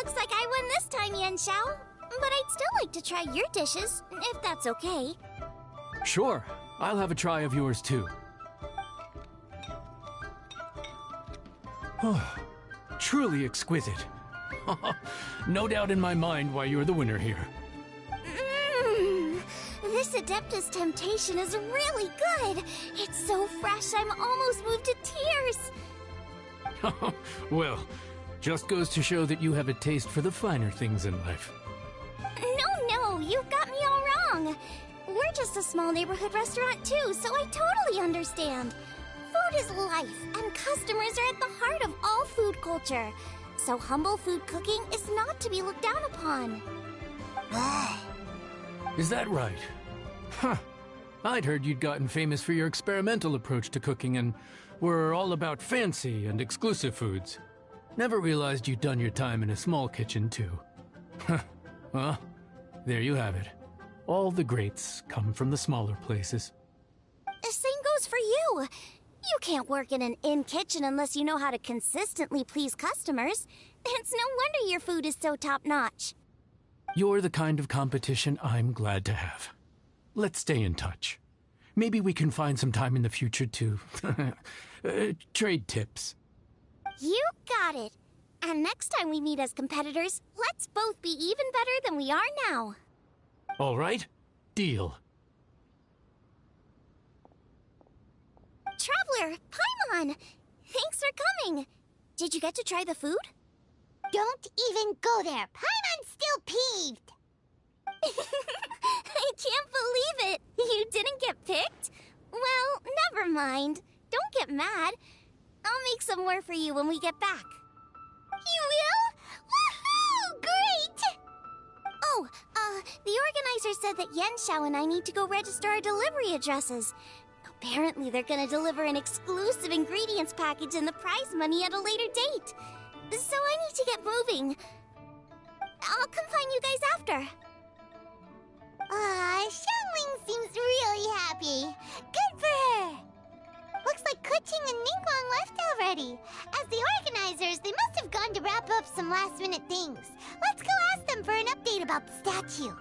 Looks like I won this time, Yanxiao. But I'd still like to try your dishes, if that's okay. Sure, I'll have a try of yours too. Oh, truly exquisite. No doubt in my mind why you're the winner here. This Adeptus Temptation is really good. It's so fresh, I'm almost moved to tears. Well, just goes to show that you have a taste for the finer things in life. No, you've got me all wrong. We're just a small neighborhood restaurant too, so I totally understand. Food is life, and customers are at the heart of all food culture. So humble food cooking is not to be looked down upon. Is that right? Huh. I'd heard you'd gotten famous for your experimental approach to cooking and were all about fancy and exclusive foods. Never realized you'd done your time in a small kitchen, too. Well, there you have it. All the greats come from the smaller places. The same goes for you. You can't work in an inn kitchen unless you know how to consistently please customers. It's no wonder your food is so top-notch. You're the kind of competition I'm glad to have. Let's stay in touch. Maybe we can find some time in the future to trade tips. You got it. And next time we meet as competitors, let's both be even better than we are now. All right, deal. Traveler, Paimon! Thanks for coming. Did you get to try the food? Don't even go there. Paimon's still peeved. I can't believe it. You didn't get picked? Well, never mind. Don't get mad. I'll make some more for you when we get back. You will? Woohoo! Great! Oh, the organizer said that Yanxiao and I need to go register our delivery addresses. Apparently they're gonna deliver an exclusive ingredients package and the prize money at a later date. So I need to get moving. I'll come find you guys after. Xiangling seems really happy. Good for her. Looks like Kuching and Ningguang left already. As the organizers, they must have gone to wrap up some last-minute things. Let's go ask them for an update about the statue.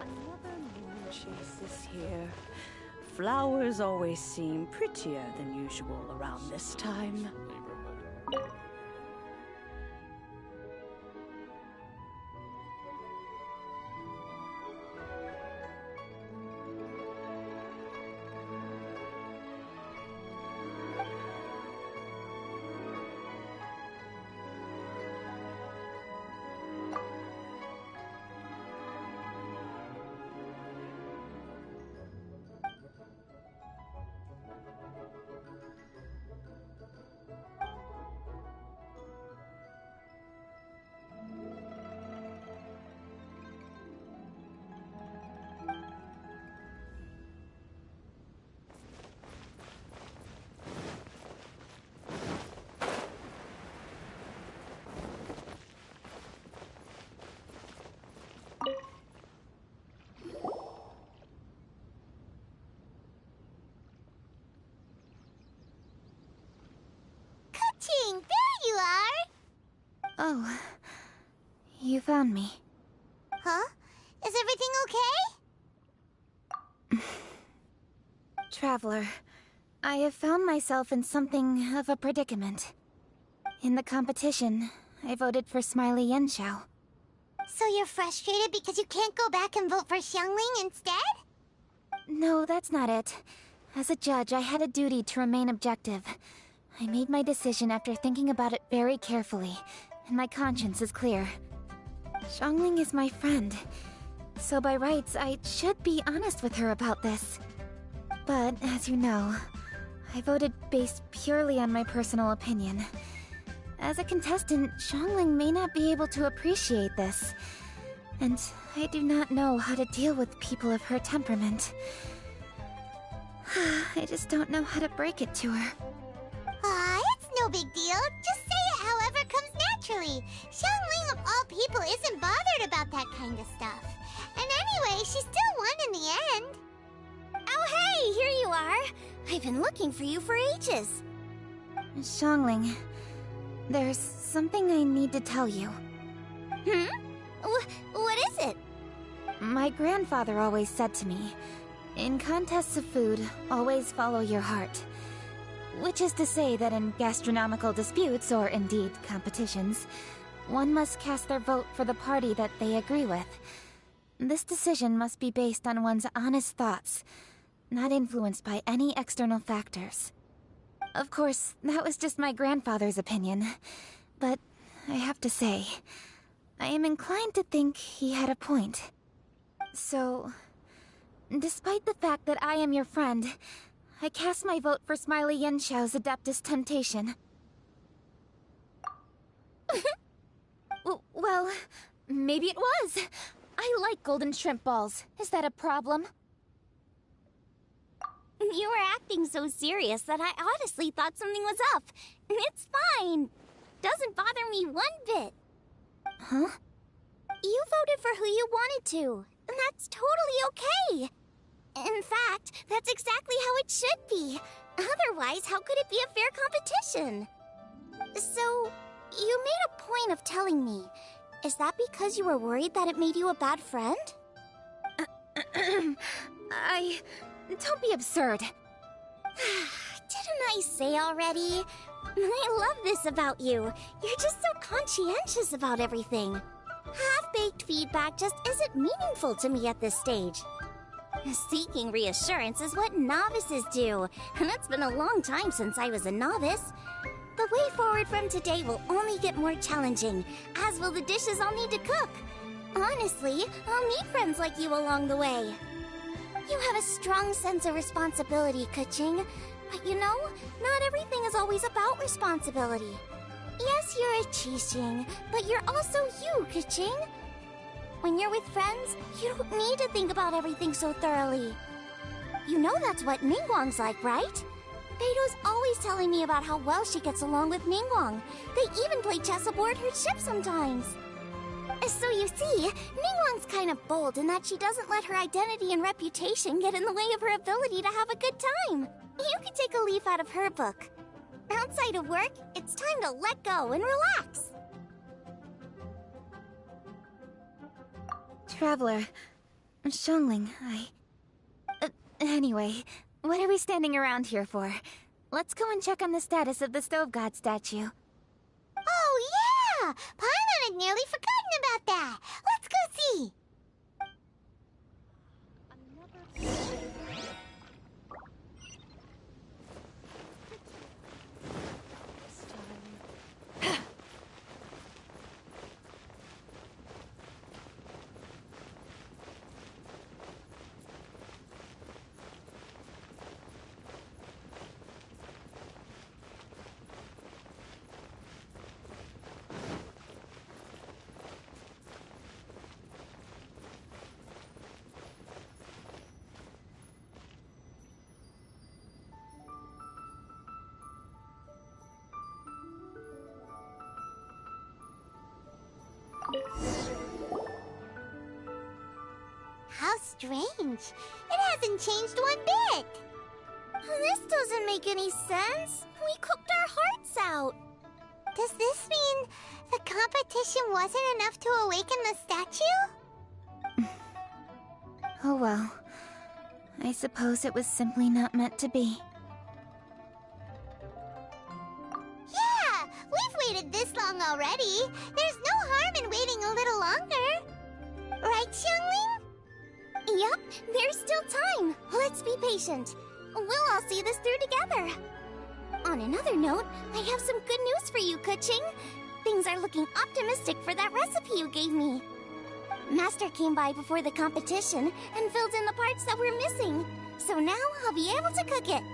Another moon chase is here. Flowers always seem prettier than usual around this time. Kuching, there you are! Oh, you found me. Huh? Is everything okay? Traveler, I have found myself in something of a predicament. In the competition, I voted for Smiley Yenshao. So you're frustrated because you can't go back and vote for Xiangling instead? No, that's not it. As a judge, I had a duty to remain objective. I made my decision after thinking about it very carefully, and my conscience is clear. Xiangling is my friend, so by rights, I should be honest with her about this. But, as you know, I voted based purely on my personal opinion. As a contestant, Xiangling may not be able to appreciate this, and I do not know how to deal with people of her temperament. I just don't know how to break it to her. It's no big deal. Just say it however comes naturally. Xiangling of all people isn't bothered about that kind of stuff. And anyway, she still won in the end. Oh hey, here you are. I've been looking for you for ages. Xiangling, there's something I need to tell you. What is it? My grandfather always said to me, in contests of food, always follow your heart. Which is to say that in gastronomical disputes, or indeed competitions, one must cast their vote for the party that they agree with. This decision must be based on one's honest thoughts, not influenced by any external factors. Of course, that was just my grandfather's opinion, but I have to say, I am inclined to think he had a point. So, despite the fact that I am your friend, I cast my vote for Smiley Yenshao's Adeptus Temptation. Well, maybe it was. I like golden shrimp balls. Is that a problem? You were acting so serious that I honestly thought something was up. It's fine. Doesn't bother me one bit. Huh? You voted for who you wanted to, and that's totally okay. In fact, that's exactly how it should be. Otherwise, how could it be a fair competition? So, you made a point of telling me. Is that because you were worried that it made you a bad friend? Don't be absurd. Didn't I say already? I love this about you. You're just so conscientious about everything. Half-baked feedback just isn't meaningful to me at this stage. Seeking reassurance is what novices do, and it's been a long time since I was a novice. The way forward from today will only get more challenging, as will the dishes I'll need to cook. Honestly, I'll need friends like you along the way. You have a strong sense of responsibility, Ka-ching. But you know, not everything is always about responsibility. Yes, you're a Chi-ching, but you're also you, Ka-ching. When you're with friends, you don't need to think about everything so thoroughly. You know that's what Ningguang's like, right? Beido's always telling me about how well she gets along with Ningguang. They even play chess aboard her ship sometimes. So you see, Ningguang's kind of bold in that she doesn't let her identity and reputation get in the way of her ability to have a good time. You could take a leaf out of her book. Outside of work, it's time to let go and relax. Traveler, Xiangling, anyway, what are we standing around here for? Let's go and check on the status of the Stove God statue. Oh, yeah! Paimon had nearly forgotten about that. Let's go see. How strange. It hasn't changed one bit. This doesn't make any sense. We cooked our hearts out. Does this mean the competition wasn't enough to awaken the statue? Oh well. I suppose it was simply not meant to be. Yeah! We've waited this long already. There's no harm in waiting a little longer. Right, Xiangling? Yep, there's still time. Let's be patient. We'll all see this through together. On another note, I have some good news for you, Ka-ching. Things are looking optimistic for that recipe you gave me. Master came by before the competition and filled in the parts that were missing. So now I'll be able to cook it.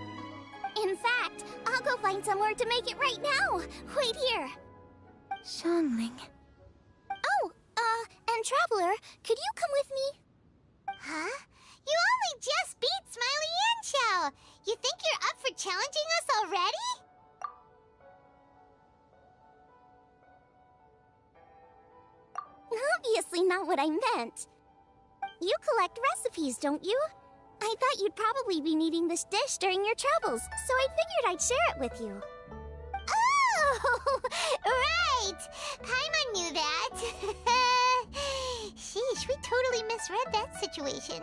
In fact, I'll go find somewhere to make it right now. Wait here. Xiangling. Oh, and Traveler, could you come with me? Huh? You only just beat Smiley Yanqiao! You think you're up for challenging us already? Obviously not what I meant. You collect recipes, don't you? I thought you'd probably be needing this dish during your travels, so I figured I'd share it with you. Oh, right! Paimon knew that. Sheesh, we totally misread that situation.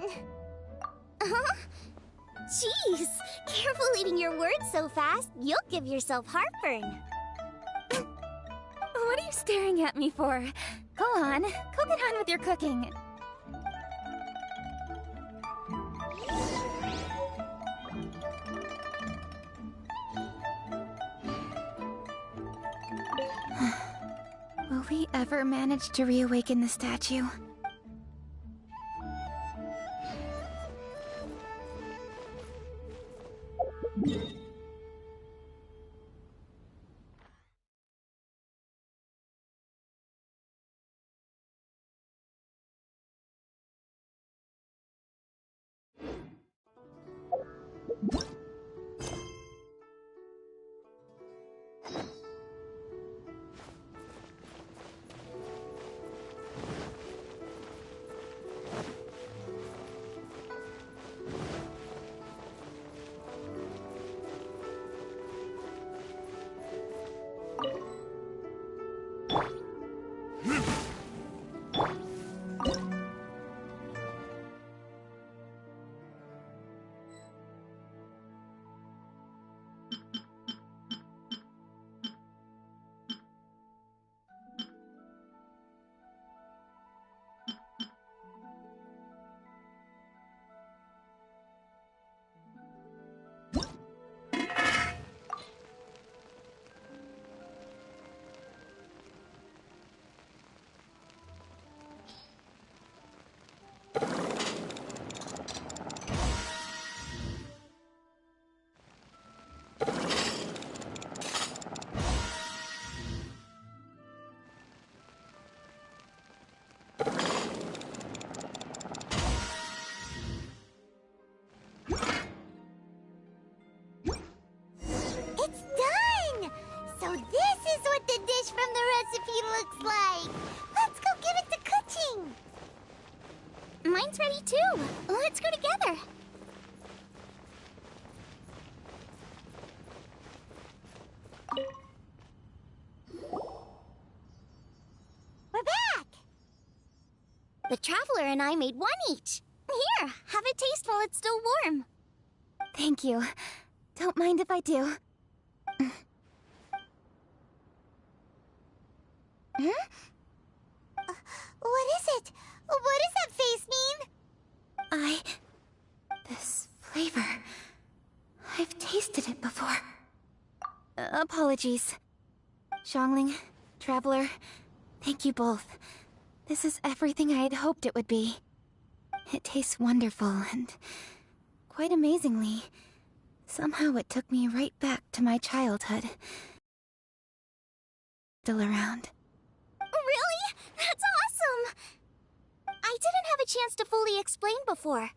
Huh? Jeez, careful eating your words so fast, you'll give yourself heartburn. What are you staring at me for? Go on, go get on with your cooking. Will we ever manage to reawaken the statue? looks like. Let's go give it to Kuching. Mine's ready too. Let's go together. We're back! The Traveler and I made one each. Here, have a taste while it's still warm. Thank you. Don't mind if I do. What is it? What does that face mean? This flavor... I've tasted it before. Apologies. Xiangling, Traveler, thank you both. This is everything I had hoped it would be. It tastes wonderful, and quite amazingly, somehow it took me right back to my childhood. Still around. Really? That's awesome! I didn't have a chance to fully explain before.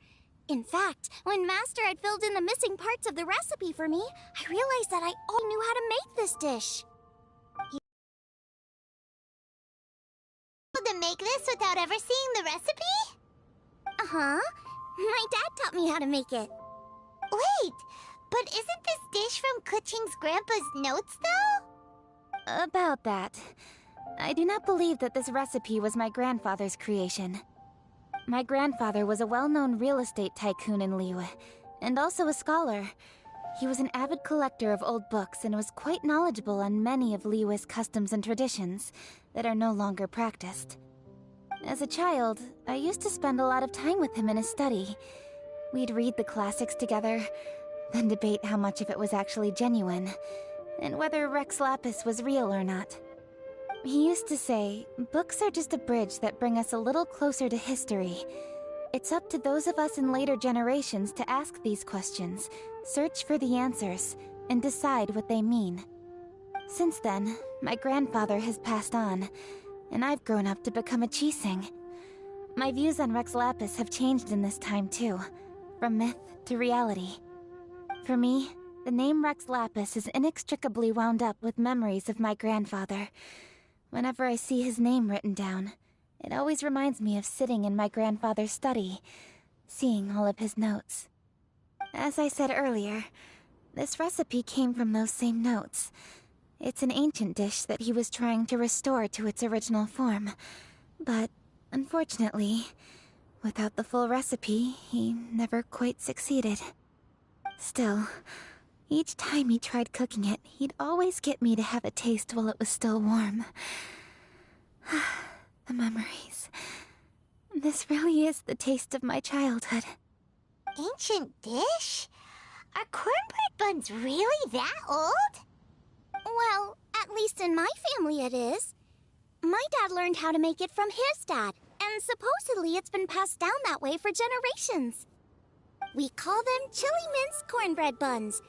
In fact, when Master had filled in the missing parts of the recipe for me, I realized that I already knew how to make this dish. To make this without ever seeing the recipe? Uh-huh. My dad taught me how to make it. Wait, but isn't this dish from Kuching's grandpa's notes, though? About that. I do not believe that this recipe was my grandfather's creation. My grandfather was a well-known real estate tycoon in Liyue, and also a scholar. He was an avid collector of old books and was quite knowledgeable on many of Liyue's customs and traditions that are no longer practiced. As a child, I used to spend a lot of time with him in his study. We'd read the classics together, then debate how much of it was actually genuine, and whether Rex Lapis was real or not. He used to say, books are just a bridge that bring us a little closer to history. It's up to those of us in later generations to ask these questions, search for the answers, and decide what they mean. Since then, my grandfather has passed on, and I've grown up to become a Qixing. My views on Rex Lapis have changed in this time too, from myth to reality. For me, the name Rex Lapis is inextricably wound up with memories of my grandfather. Whenever I see his name written down, it always reminds me of sitting in my grandfather's study, seeing all of his notes. As I said earlier, this recipe came from those same notes. It's an ancient dish that he was trying to restore to its original form. But, unfortunately, without the full recipe, he never quite succeeded. Still, each time he tried cooking it, he'd always get me to have a taste while it was still warm. The memories. This really is the taste of my childhood. Ancient dish? Are cornbread buns really that old? Well, at least in my family it is. My dad learned how to make it from his dad, and supposedly it's been passed down that way for generations. We call them chili mince cornbread buns.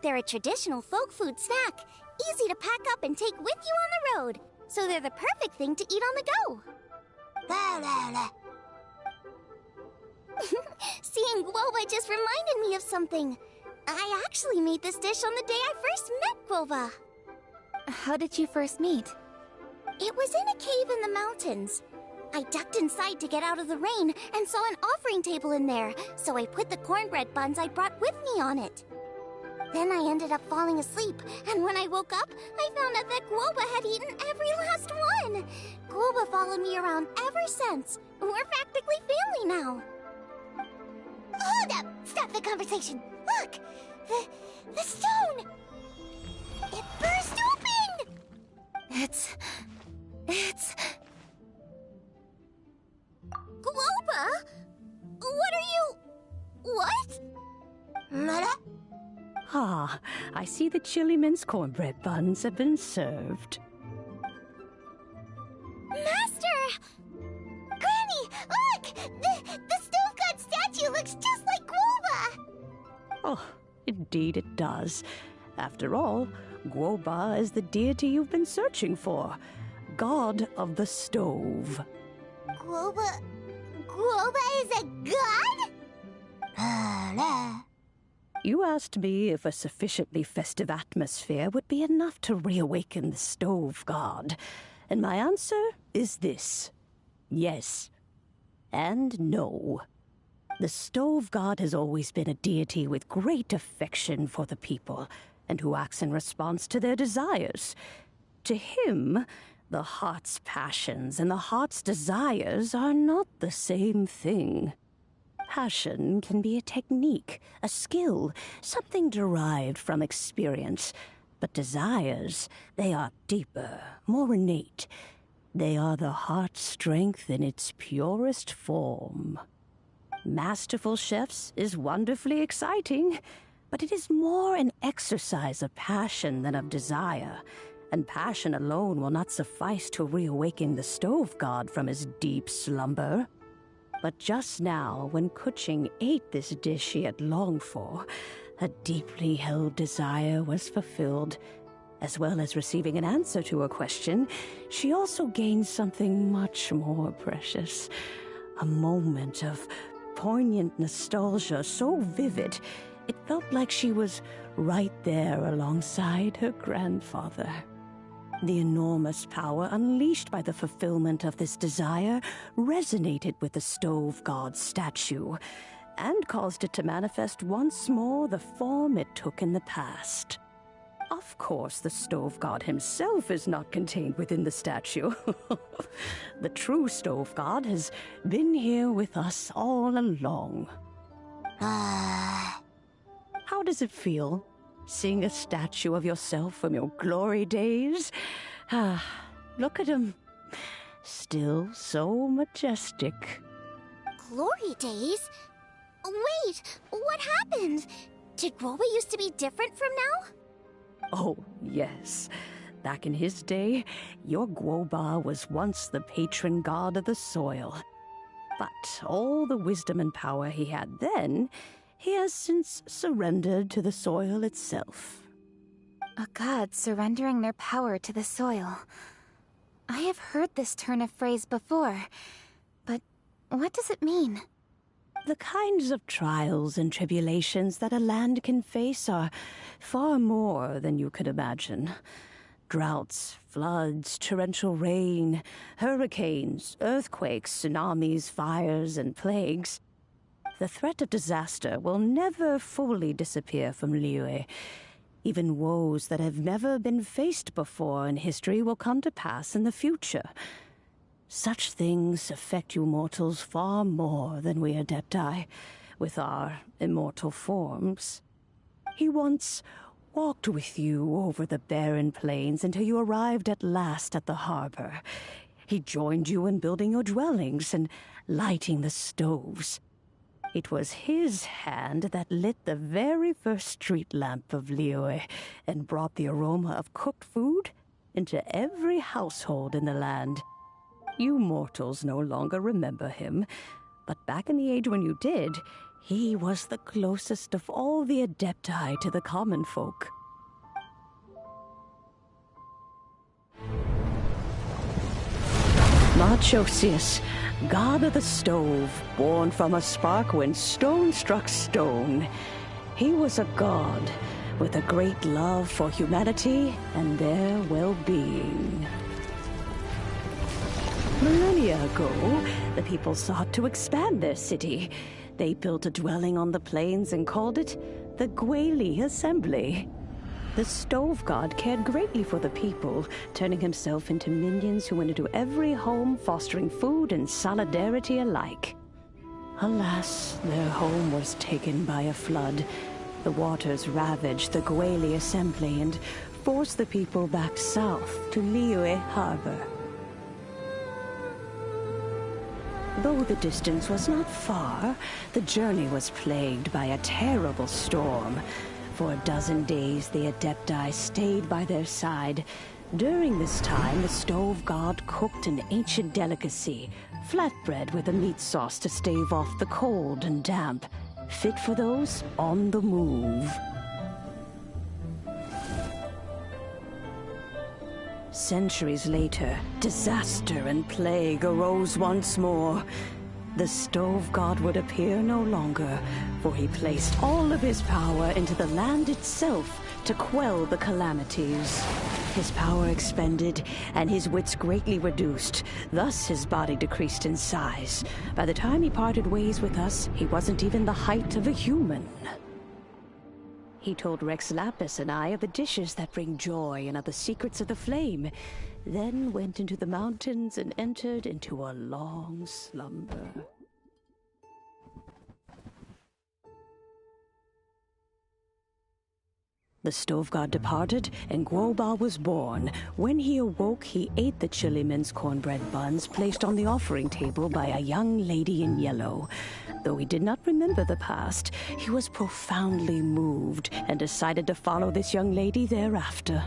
They're a traditional folk food snack, easy to pack up and take with you on the road, so they're the perfect thing to eat on the go. Seeing Guoba just reminded me of something. I actually made this dish on the day I first met Guoba. How did you first meet? It was in a cave in the mountains. I ducked inside to get out of the rain and saw an offering table in there, so I put the cornbread buns I brought with me on it. Then I ended up falling asleep, and when I woke up, I found out that Guoba had eaten every last one. Guoba followed me around ever since. We're practically family now. Hold up! Stop the conversation! Look! The stone! It burst open! It's... Guoba? What are you... What? Mother? Ah, I see the chili mince cornbread buns have been served. Master! Granny, look! The stove god statue looks just like Guoba! Oh, indeed it does. After all, Guoba is the deity you've been searching for. God of the stove. Guoba is a god? You asked me if a sufficiently festive atmosphere would be enough to reawaken the stove god. And my answer is this: yes and no. The stove god has always been a deity with great affection for the people, and who acts in response to their desires. To him, the heart's passions and the heart's desires are not the same thing. Passion can be a technique, a skill, something derived from experience. But desires, they are deeper, more innate. They are the heart's strength in its purest form. Masterful chefs is wonderfully exciting, but it is more an exercise of passion than of desire, and passion alone will not suffice to reawaken the stove god from his deep slumber. But just now, when Kuching ate this dish she had longed for, a deeply held desire was fulfilled. As well as receiving an answer to her question, she also gained something much more precious. A moment of poignant nostalgia so vivid, it felt like she was right there alongside her grandfather. The enormous power unleashed by the fulfillment of this desire resonated with the stove god's statue, and caused it to manifest once more the form it took in the past. Of course, the stove god himself is not contained within the statue. The true stove god has been here with us all along. How does it feel, seeing a statue of yourself from your glory days? Look at him. Still so majestic. Glory days? Wait, what happened? Did Groba used to be different from now? Oh, yes. Back in his day, your Guoba was once the patron god of the soil. But all the wisdom and power he had then, he has since surrendered to the soil itself. A god surrendering their power to the soil. I have heard this turn of phrase before, but what does it mean? The kinds of trials and tribulations that a land can face are far more than you could imagine. Droughts, floods, torrential rain, hurricanes, earthquakes, tsunamis, fires, and plagues. The threat of disaster will never fully disappear from Liyue. Even woes that have never been faced before in history will come to pass in the future. Such things affect you mortals far more than we Adepti, with our immortal forms. He once walked with you over the barren plains until you arrived at last at the harbor. He joined you in building your dwellings and lighting the stoves. It was his hand that lit the very first street lamp of Liyue and brought the aroma of cooked food into every household in the land. You mortals no longer remember him, but back in the age when you did, he was the closest of all the Adepti to the common folk. Marchosius, god of the stove, born from a spark when stone struck stone. He was a god with a great love for humanity and their well-being. Millennia ago, the people sought to expand their city. They built a dwelling on the plains and called it the Gueli Assembly. The stove god cared greatly for the people, turning himself into minions who went into every home, fostering food and solidarity alike. Alas, their home was taken by a flood. The waters ravaged the Gueli Assembly and forced the people back south to Liyue Harbor. Though the distance was not far, the journey was plagued by a terrible storm. For a dozen days, the Adepti stayed by their side. During this time, the stove god cooked an ancient delicacy, flatbread with a meat sauce to stave off the cold and damp, fit for those on the move. Centuries later, disaster and plague arose once more. The stove god would appear no longer, for he placed all of his power into the land itself to quell the calamities. His power expended, and his wits greatly reduced. Thus, his body decreased in size. By the time he parted ways with us, he wasn't even the height of a human. He told Rex Lapis and I of the dishes that bring joy and of the secrets of the flame, then went into the mountains and entered into a long slumber. The stove god departed, and Guoba was born. When he awoke, he ate the chili mince cornbread buns placed on the offering table by a young lady in yellow. Though he did not remember the past, he was profoundly moved and decided to follow this young lady thereafter.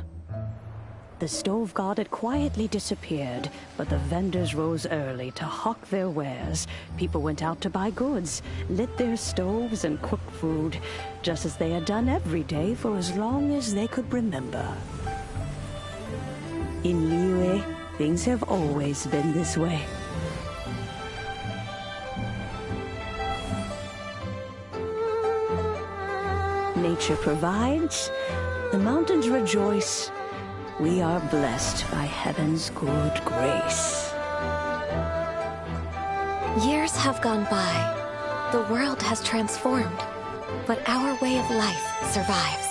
The stove god had quietly disappeared, but the vendors rose early to hawk their wares. People went out to buy goods, lit their stoves, and cooked food, just as they had done every day for as long as they could remember. In Liyue, things have always been this way. Nature provides, the mountains rejoice. We are blessed by heaven's good grace. Years have gone by. The world has transformed, but our way of life survives.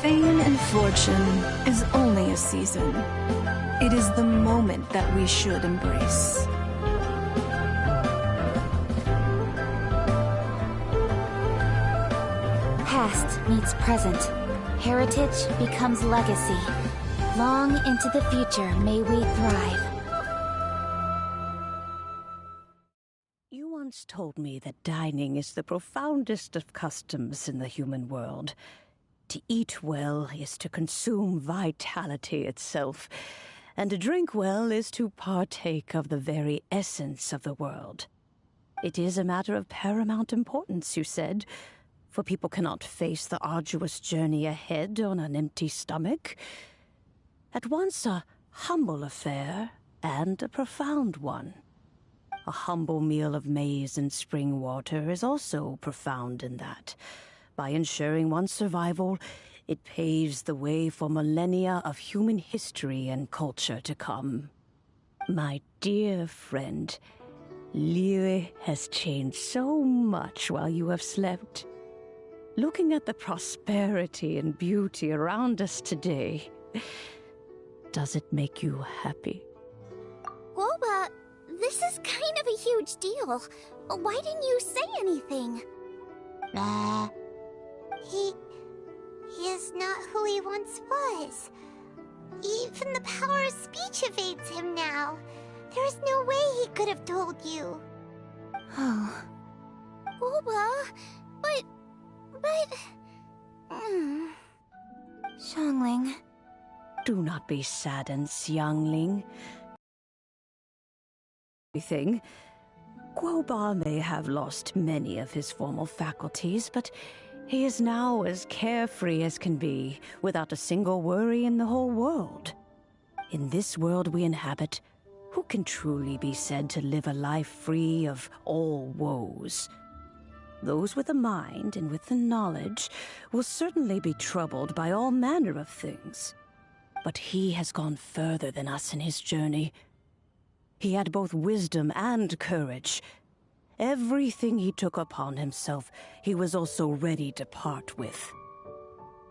Fame and fortune is only a season. It is the moment that we should embrace. Past meets present. Heritage becomes legacy. Long into the future may we thrive. You once told me that dining is the profoundest of customs in the human world. To eat well is to consume vitality itself, and to drink well is to partake of the very essence of the world. It is a matter of paramount importance, you said, for people cannot face the arduous journey ahead on an empty stomach. At once a humble affair and a profound one. A humble meal of maize and spring water is also profound in that. By ensuring one's survival, it paves the way for millennia of human history and culture to come. My dear friend, Liyue has changed so much while you have slept. Looking at the prosperity and beauty around us today, does it make you happy? Guoba, this is kind of a huge deal. Why didn't you say anything? He is not who he once was. Even the power of speech evades him now. There is no way he could have told you. Oh. Guoba, but... Xiangling. Do not be saddened, Xiangling. Guoba may have lost many of his formal faculties, but he is now as carefree as can be, without a single worry in the whole world. In this world we inhabit, who can truly be said to live a life free of all woes? Those with a mind and with the knowledge will certainly be troubled by all manner of things. But he has gone further than us in his journey. He had both wisdom and courage. Everything he took upon himself, he was also ready to part with.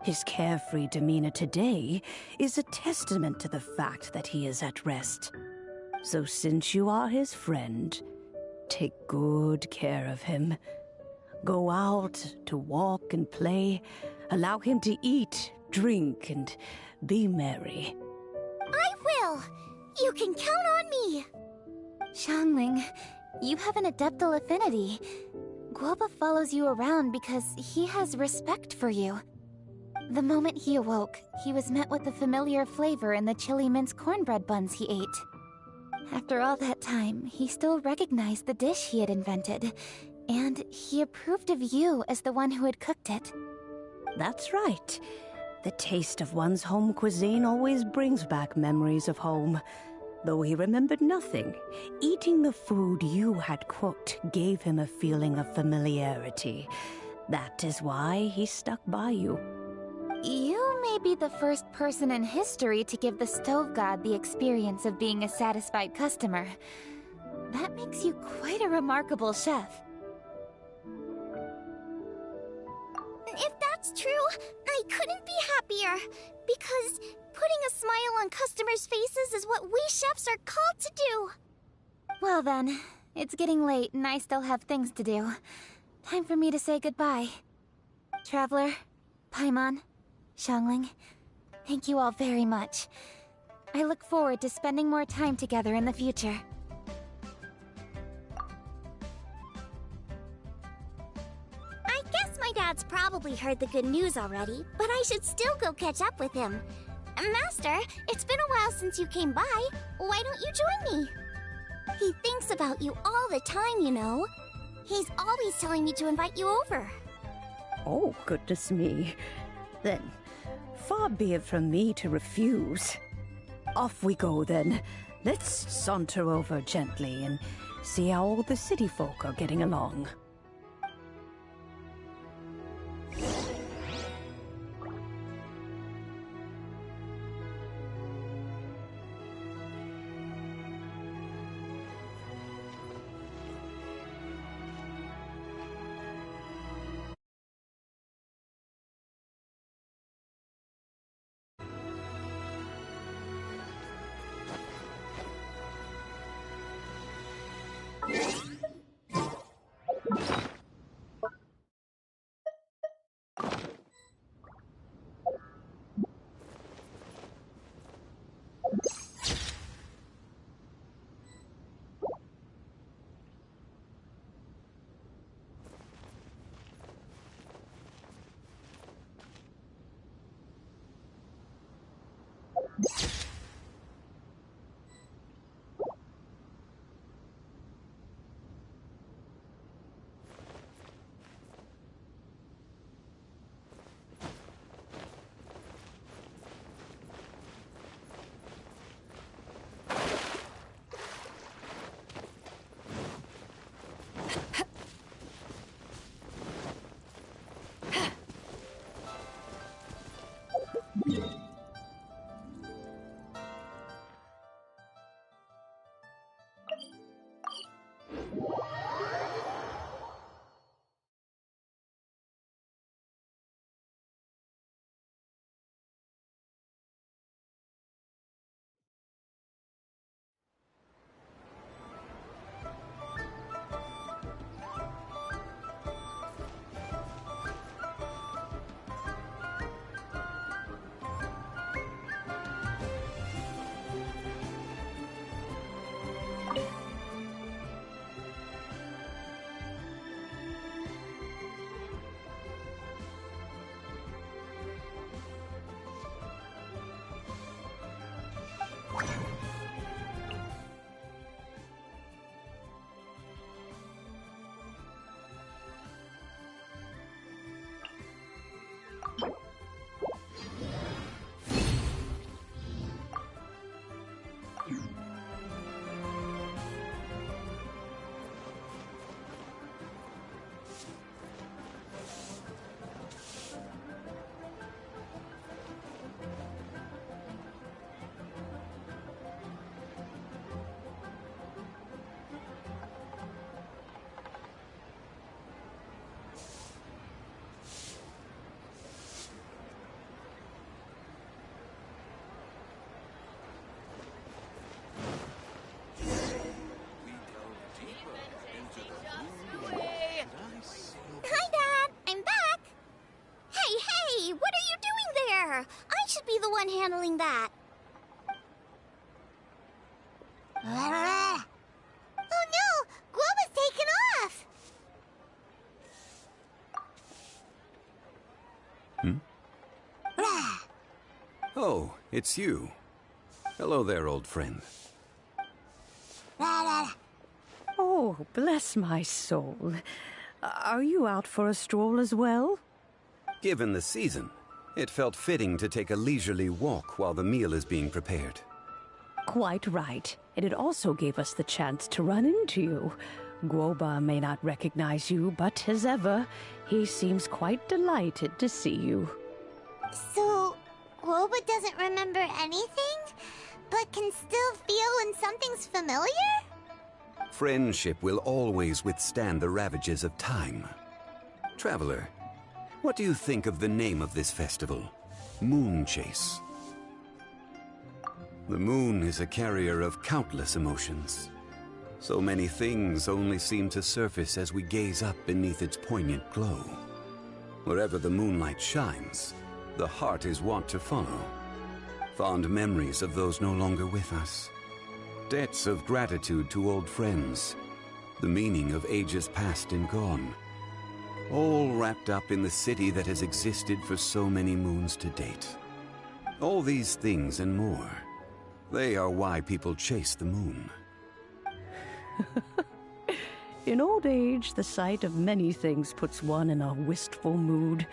His carefree demeanor today is a testament to the fact that he is at rest. So since you are his friend, take good care of him. Go out to walk and play. Allow him to eat, drink, and be merry. I will! You can count on me! Xiangling, you have an adeptal affinity. Guoba follows you around because he has respect for you. The moment he awoke, he was met with the familiar flavor in the chili mince cornbread buns he ate. After all that time, he still recognized the dish he had invented, and he approved of you as the one who had cooked it. That's right. The taste of one's home cuisine always brings back memories of home. Though he remembered nothing, eating the food you had cooked gave him a feeling of familiarity. That is why he stuck by you. You may be the first person in history to give the stove god the experience of being a satisfied customer. That makes you quite a remarkable chef. If that's true, I couldn't be happier. Because putting a smile on customers' faces is what we chefs are called to do. Well then, it's getting late and I still have things to do. Time for me to say goodbye. Traveler, Paimon, Xiangling, thank you all very much. I look forward to spending more time together in the future. I guess my dad's probably heard the good news already, but I should still go catch up with him. Master, it's been a while since you came by. Why don't you join me? He thinks about you all the time, you know. He's always telling me to invite you over. Oh, goodness me. Then, far be it from me to refuse. Off we go, then. Let's saunter over gently and see how all the city folk are getting along. Hi, Dad. I'm back. Hey, what are you doing there? I should be the one handling that. Oh no! Guoba's taken off! Oh, it's you. Hello there, old friend. Oh, bless my soul. Are you out for a stroll as well? Given the season, it felt fitting to take a leisurely walk while the meal is being prepared. Quite right. And it also gave us the chance to run into you. Guoba may not recognize you, but as ever, he seems quite delighted to see you. So, Guoba doesn't remember anything, but can still feel when something's familiar? Friendship will always withstand the ravages of time. Traveler, what do you think of the name of this festival? Moon Chase. The moon is a carrier of countless emotions. So many things only seem to surface as we gaze up beneath its poignant glow. Wherever the moonlight shines, the heart is wont to follow. Fond memories of those no longer with us. Debts of gratitude to old friends. The meaning of ages past and gone. All wrapped up in the city that has existed for so many moons to date. All these things and more. They are why people chase the moon. In old age, the sight of many things puts one in a wistful mood.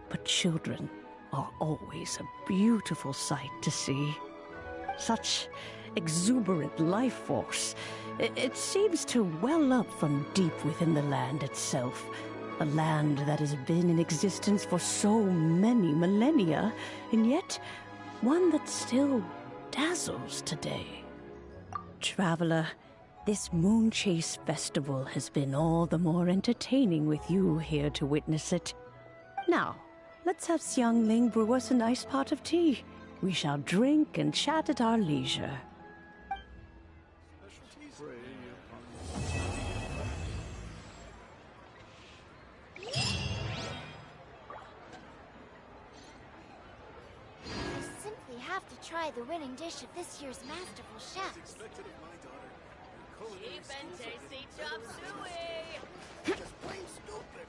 But children are always a beautiful sight to see. Such exuberant life force. It seems to well up from deep within the land itself. A land that has been in existence for so many millennia, and yet one that still dazzles today. Traveler, this Moonchase Festival has been all the more entertaining with you here to witness it. Now, let's have Xiangling brew us a nice pot of tea. We shall drink and chat at our leisure. Have to try the winning dish of this year's Masterful chefs. Cheap and tasty chop suey! Just plain stupid.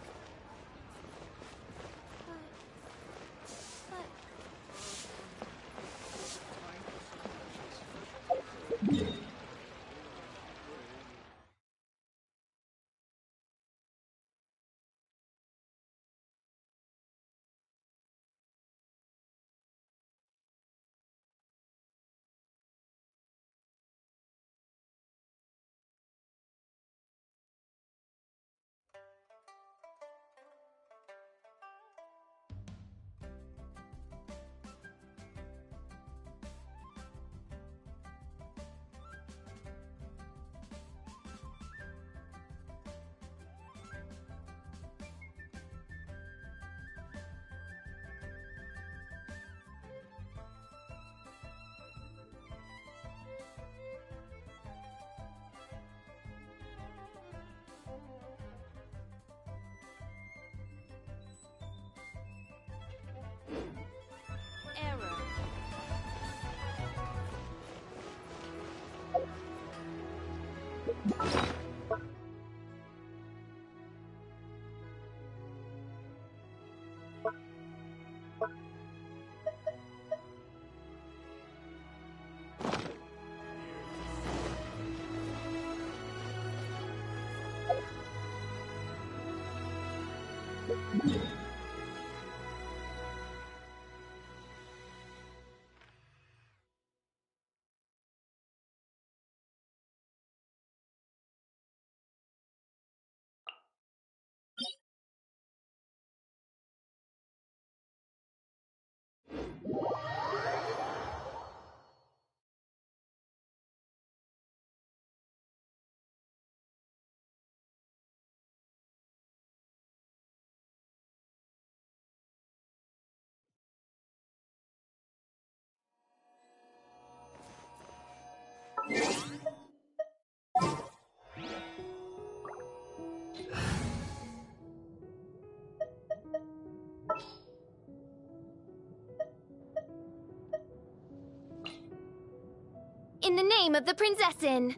In the name of the Prinzessin!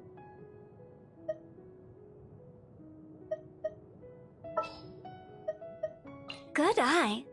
Good eye.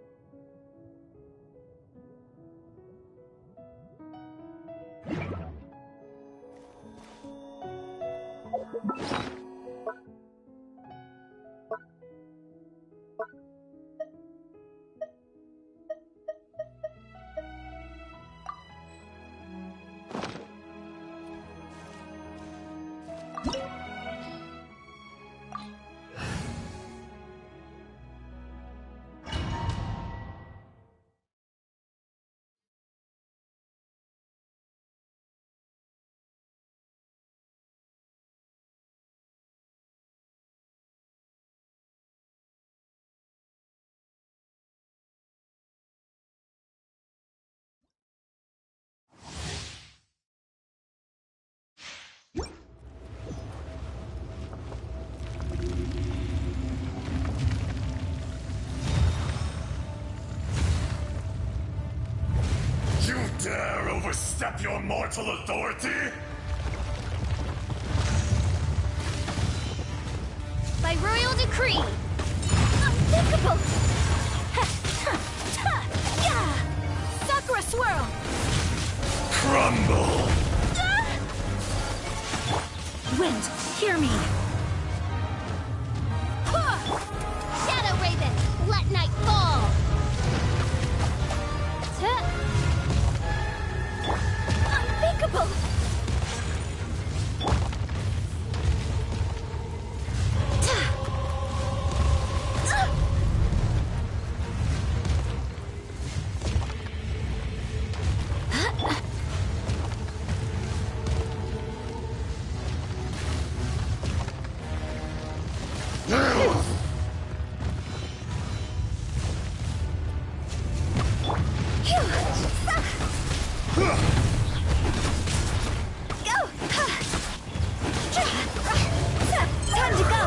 dare overstep your mortal authority? By royal decree. Unthinkable! Sakura swirl! Crumble! Wind, hear me! Shadow Raven, let night fall! Unthinkable! Time to go!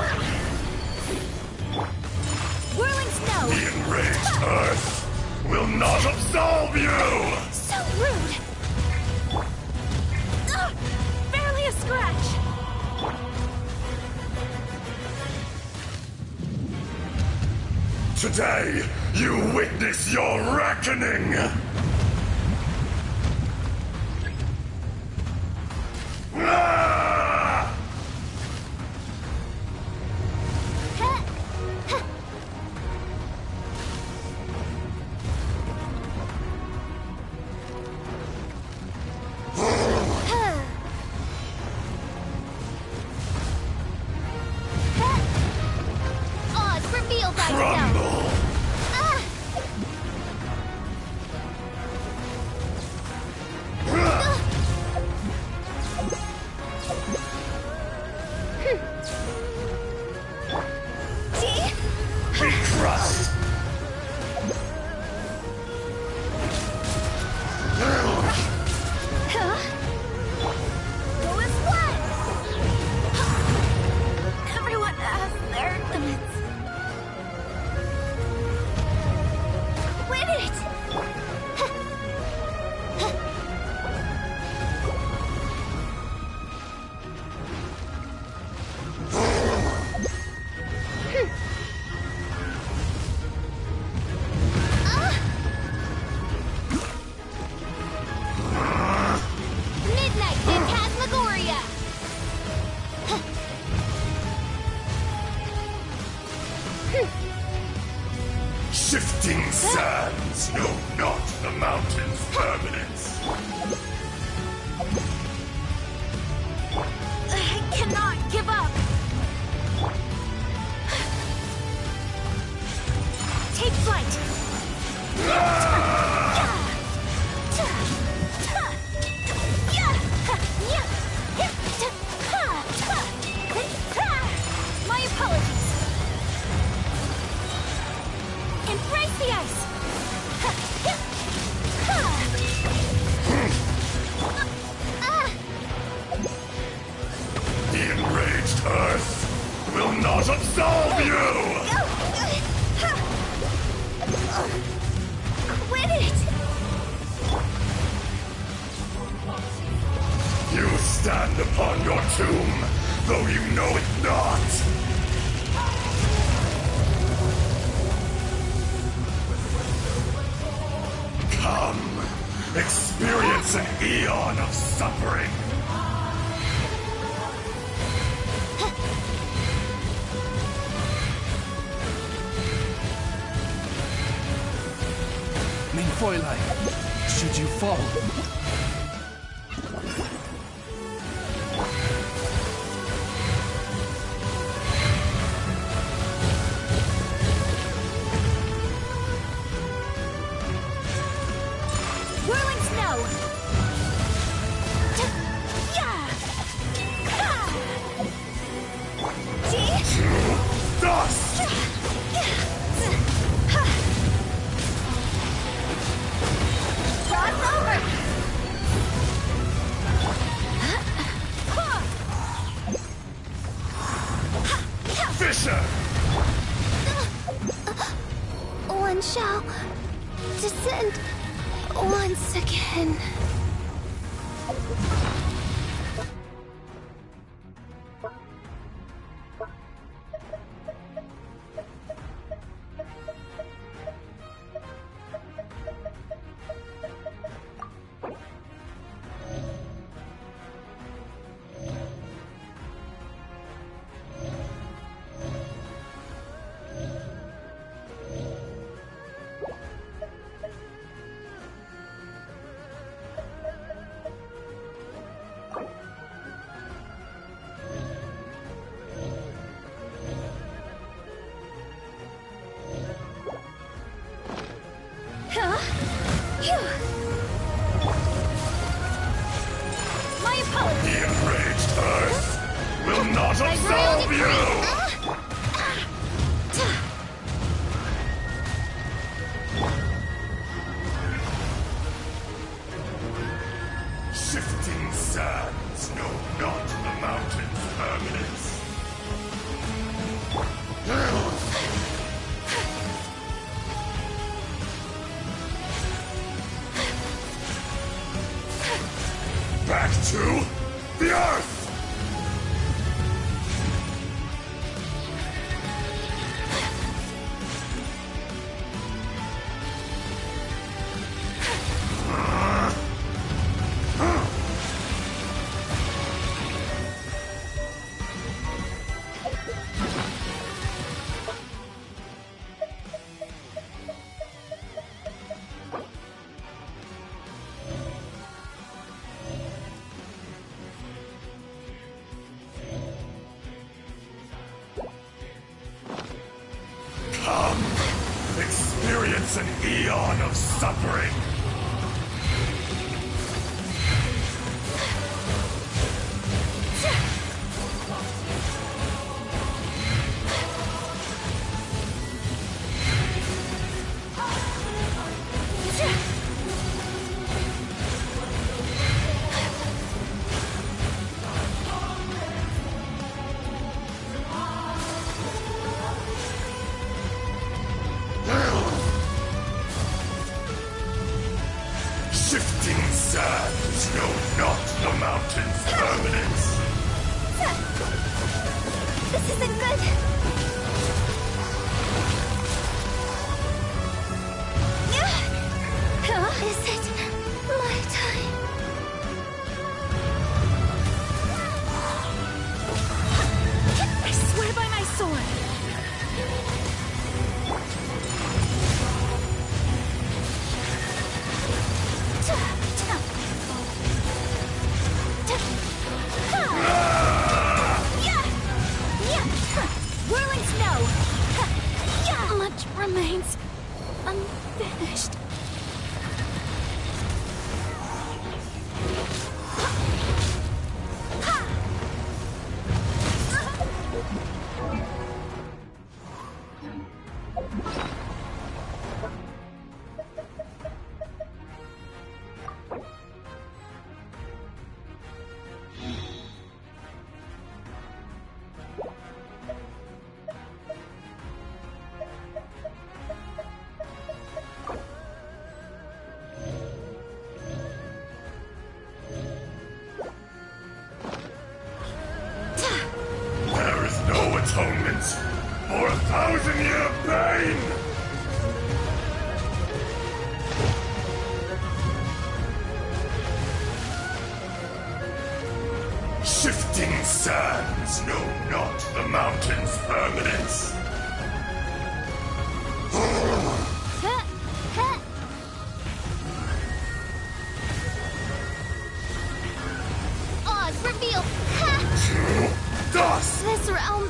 Whirling snow! The enraged earth will not absolve you! So rude! Barely a scratch! Today, you witness your reckoning! Ah! Oz, reveal thyself! Crumble! Be crushed! Go as one! Everyone has their limits. Quit it! Midnight Phantasmagoria! Shifting sands know not the mountain's permanence. I cannot give up! Take flight! My apologies! Embrace the ice! The enraged earth will not absolve you! Quit it! You stand upon your tomb, though you know it not! Come, experience an eon of suffering! Mein Fräulein, should you fall, Whirling snow! Dust! Cross over! Fisher! One shall descend, one Once again. My apologies. The enraged earth will not absolve you! Shifting sands know not the mountain's permanence. Back to the earth! Come, experience an eon of suffering. Shifting sands know not the mountain's permanence. This isn't good. Is it my time? I swear by my sword. Whirling snow. Much remains unfinished. There is no atonement for 1,000-year pain! Shifting sands know not the mountain's permanence. Oz, reveal! Dust! This realm